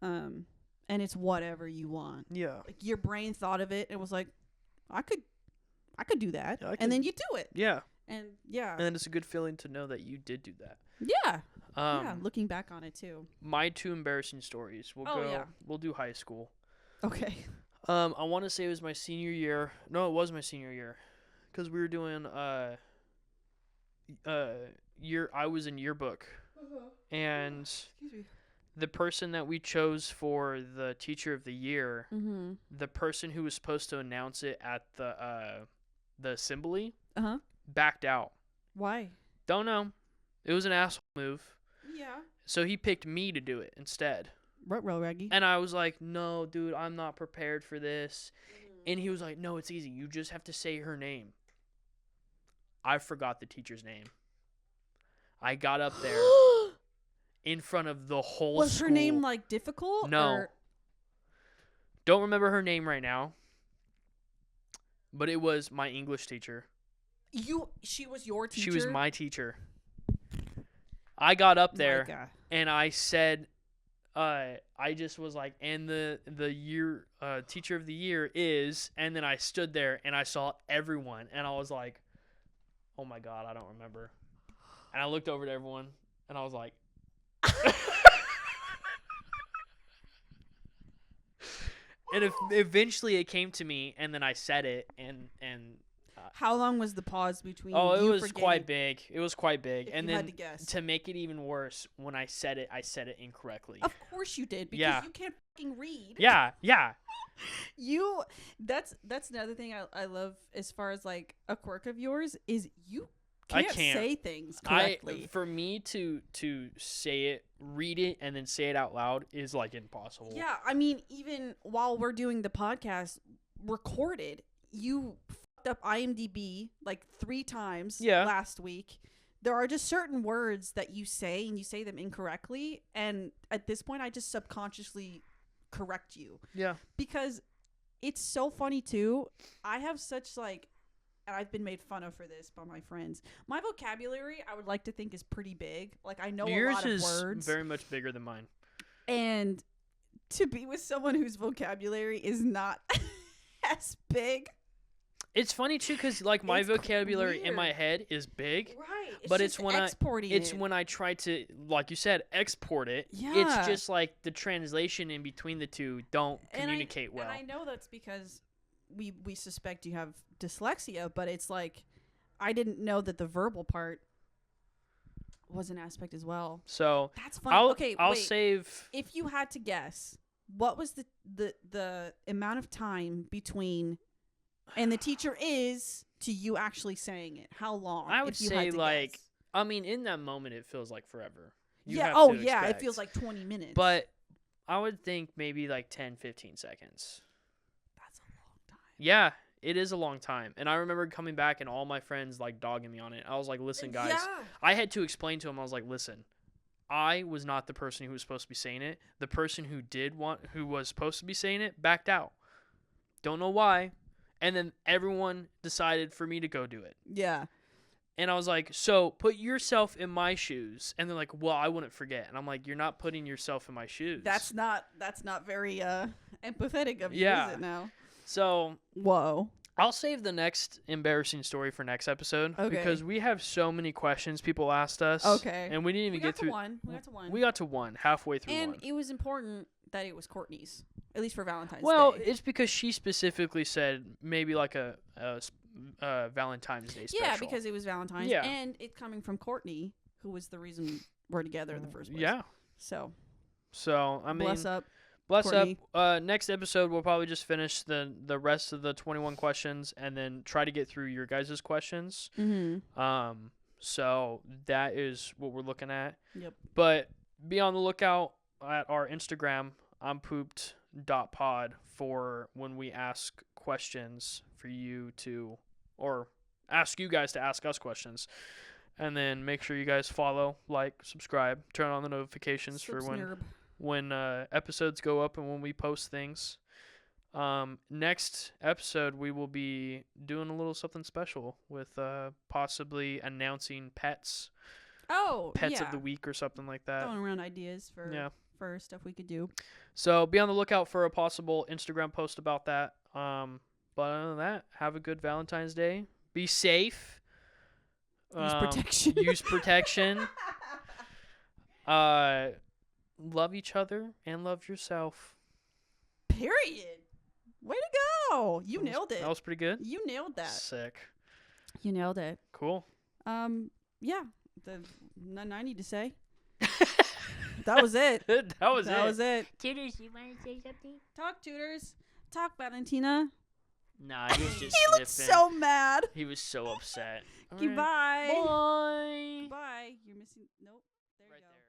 And it's whatever you want. Yeah. Like, your brain thought of it and was like, I could do that. Yeah, and then you do it. Yeah. And yeah. And then it's a good feeling to know that you did do that. Yeah. Yeah, looking back on it too. My 2 embarrassing stories. We'll do high school. Okay. I want to say it was my senior year. No, it was my senior year. Cuz we were doing I was in yearbook. And Excuse me. the person that we chose for the teacher of the year, the person who was supposed to announce it at the assembly, backed out. Why? Don't know. It was an asshole move. Yeah. So he picked me to do it instead. Ruh-roh, Reggie. And I was like, no, dude, I'm not prepared for this. And he was like, no, it's easy. You just have to say her name. I forgot the teacher's name. I got up there in front of the whole Was school. her name, like, difficult? No. Or? Don't remember her name right now. But it was my English teacher. She was your teacher? She was my teacher. I got up there God. and I said, I just was like, and the year teacher of the year is, and then I stood there and I saw everyone and I was like, oh my God, I don't remember. And I looked over to everyone and I was like, and eventually it came to me and then I said it and how long was the pause between? Oh, it you was forgetting? quite big. It was quite big. If and you then had to guess. to make it even worse, when I said it incorrectly. Of course you did, because Yeah. you can't fucking read. Yeah. That's another thing I love as far as, like, a quirk of yours is you I can't can't say things correctly. For me to say it, read it, and then say it out loud is, like, impossible. Yeah, I mean, even while we're doing the podcast recorded, you fucked up IMDb like 3 times last week. There are just certain words that you say and you say them incorrectly, and at this point I just subconsciously correct you. Yeah. Because it's so funny too. I have such, like, and I've been made fun of for this by my friends. My vocabulary, I would like to think, is pretty big. Like, I know Yours a lot of is words. very much bigger than mine. And to be with someone whose vocabulary is not as big. It's funny too, because, like, my It's vocabulary in weird. my head is big. Right. But it's when exporting when I try to, like you said, export it. Yeah. It's just like the translation in between the two don't communicate well. And I know that's because we suspect you have dyslexia, but it's like, I didn't know that the verbal part was an aspect as well. So that's funny. I'll wait. save. If you had to guess, what was the amount of time between and the teacher is to you actually saying it? How long? I would if you say, had to like, guess? I mean, in that moment, it feels like forever. It feels like 20 minutes. But I would think maybe like 10, 15 seconds. That's a long time. Yeah, it is a long time. And I remember coming back and all my friends, like, dogging me on it. I was like, listen, guys. Yeah. I had to explain to them. I was like, listen, I was not the person who was supposed to be saying it. The person who was supposed to be saying it backed out. Don't know why. And then everyone decided for me to go do it. Yeah. And I was like, so put yourself in my shoes. And they're like, well, I wouldn't forget. And I'm like, you're not putting yourself in my shoes. That's not very empathetic of you, is it now? So whoa. I'll save the next embarrassing story for next episode. Okay. Because we have so many questions people asked us. Okay. And we didn't even get through. We got to one, halfway through one. And it was important that it was Courtney's, at least for Valentine's Day. Well, it's because she specifically said maybe like a Valentine's Day special. Yeah, because it was Valentine's. Yeah. And it coming from Courtney, who was the reason we're together in the first place. Yeah. So, I mean, bless up. Bless Courtney. up. Next episode, we'll probably just finish the rest of the 21 questions and then try to get through your guys' questions. Mm-hmm. So that is what we're looking at. Yep. But be on the lookout at our Instagram, impooped.pod, for when we ask questions for you to, or ask you guys to ask us questions. And then make sure you guys follow, like, subscribe, turn on the notifications for when episodes go up and when we post things. Next episode, we will be doing a little something special with possibly announcing pets of the week or something like that. Throwing around ideas for stuff we could do. So be on the lookout for a possible Instagram post about that. But other than that, have a good Valentine's Day. Be safe. Use protection. Use protection. Love each other and love yourself. Period. Way to go. You nailed it. That was pretty good. You nailed that. Sick. You nailed it. Cool. Yeah. Nothing I need to say. That was it. That was it. Tutors, you want to say something? Talk, tutors. Talk, Valentina. Nah, he was just He looked sniffing. so mad. He was so upset. Okay, bye. Bye. Bye. You're missing. Nope. There you Right go. there.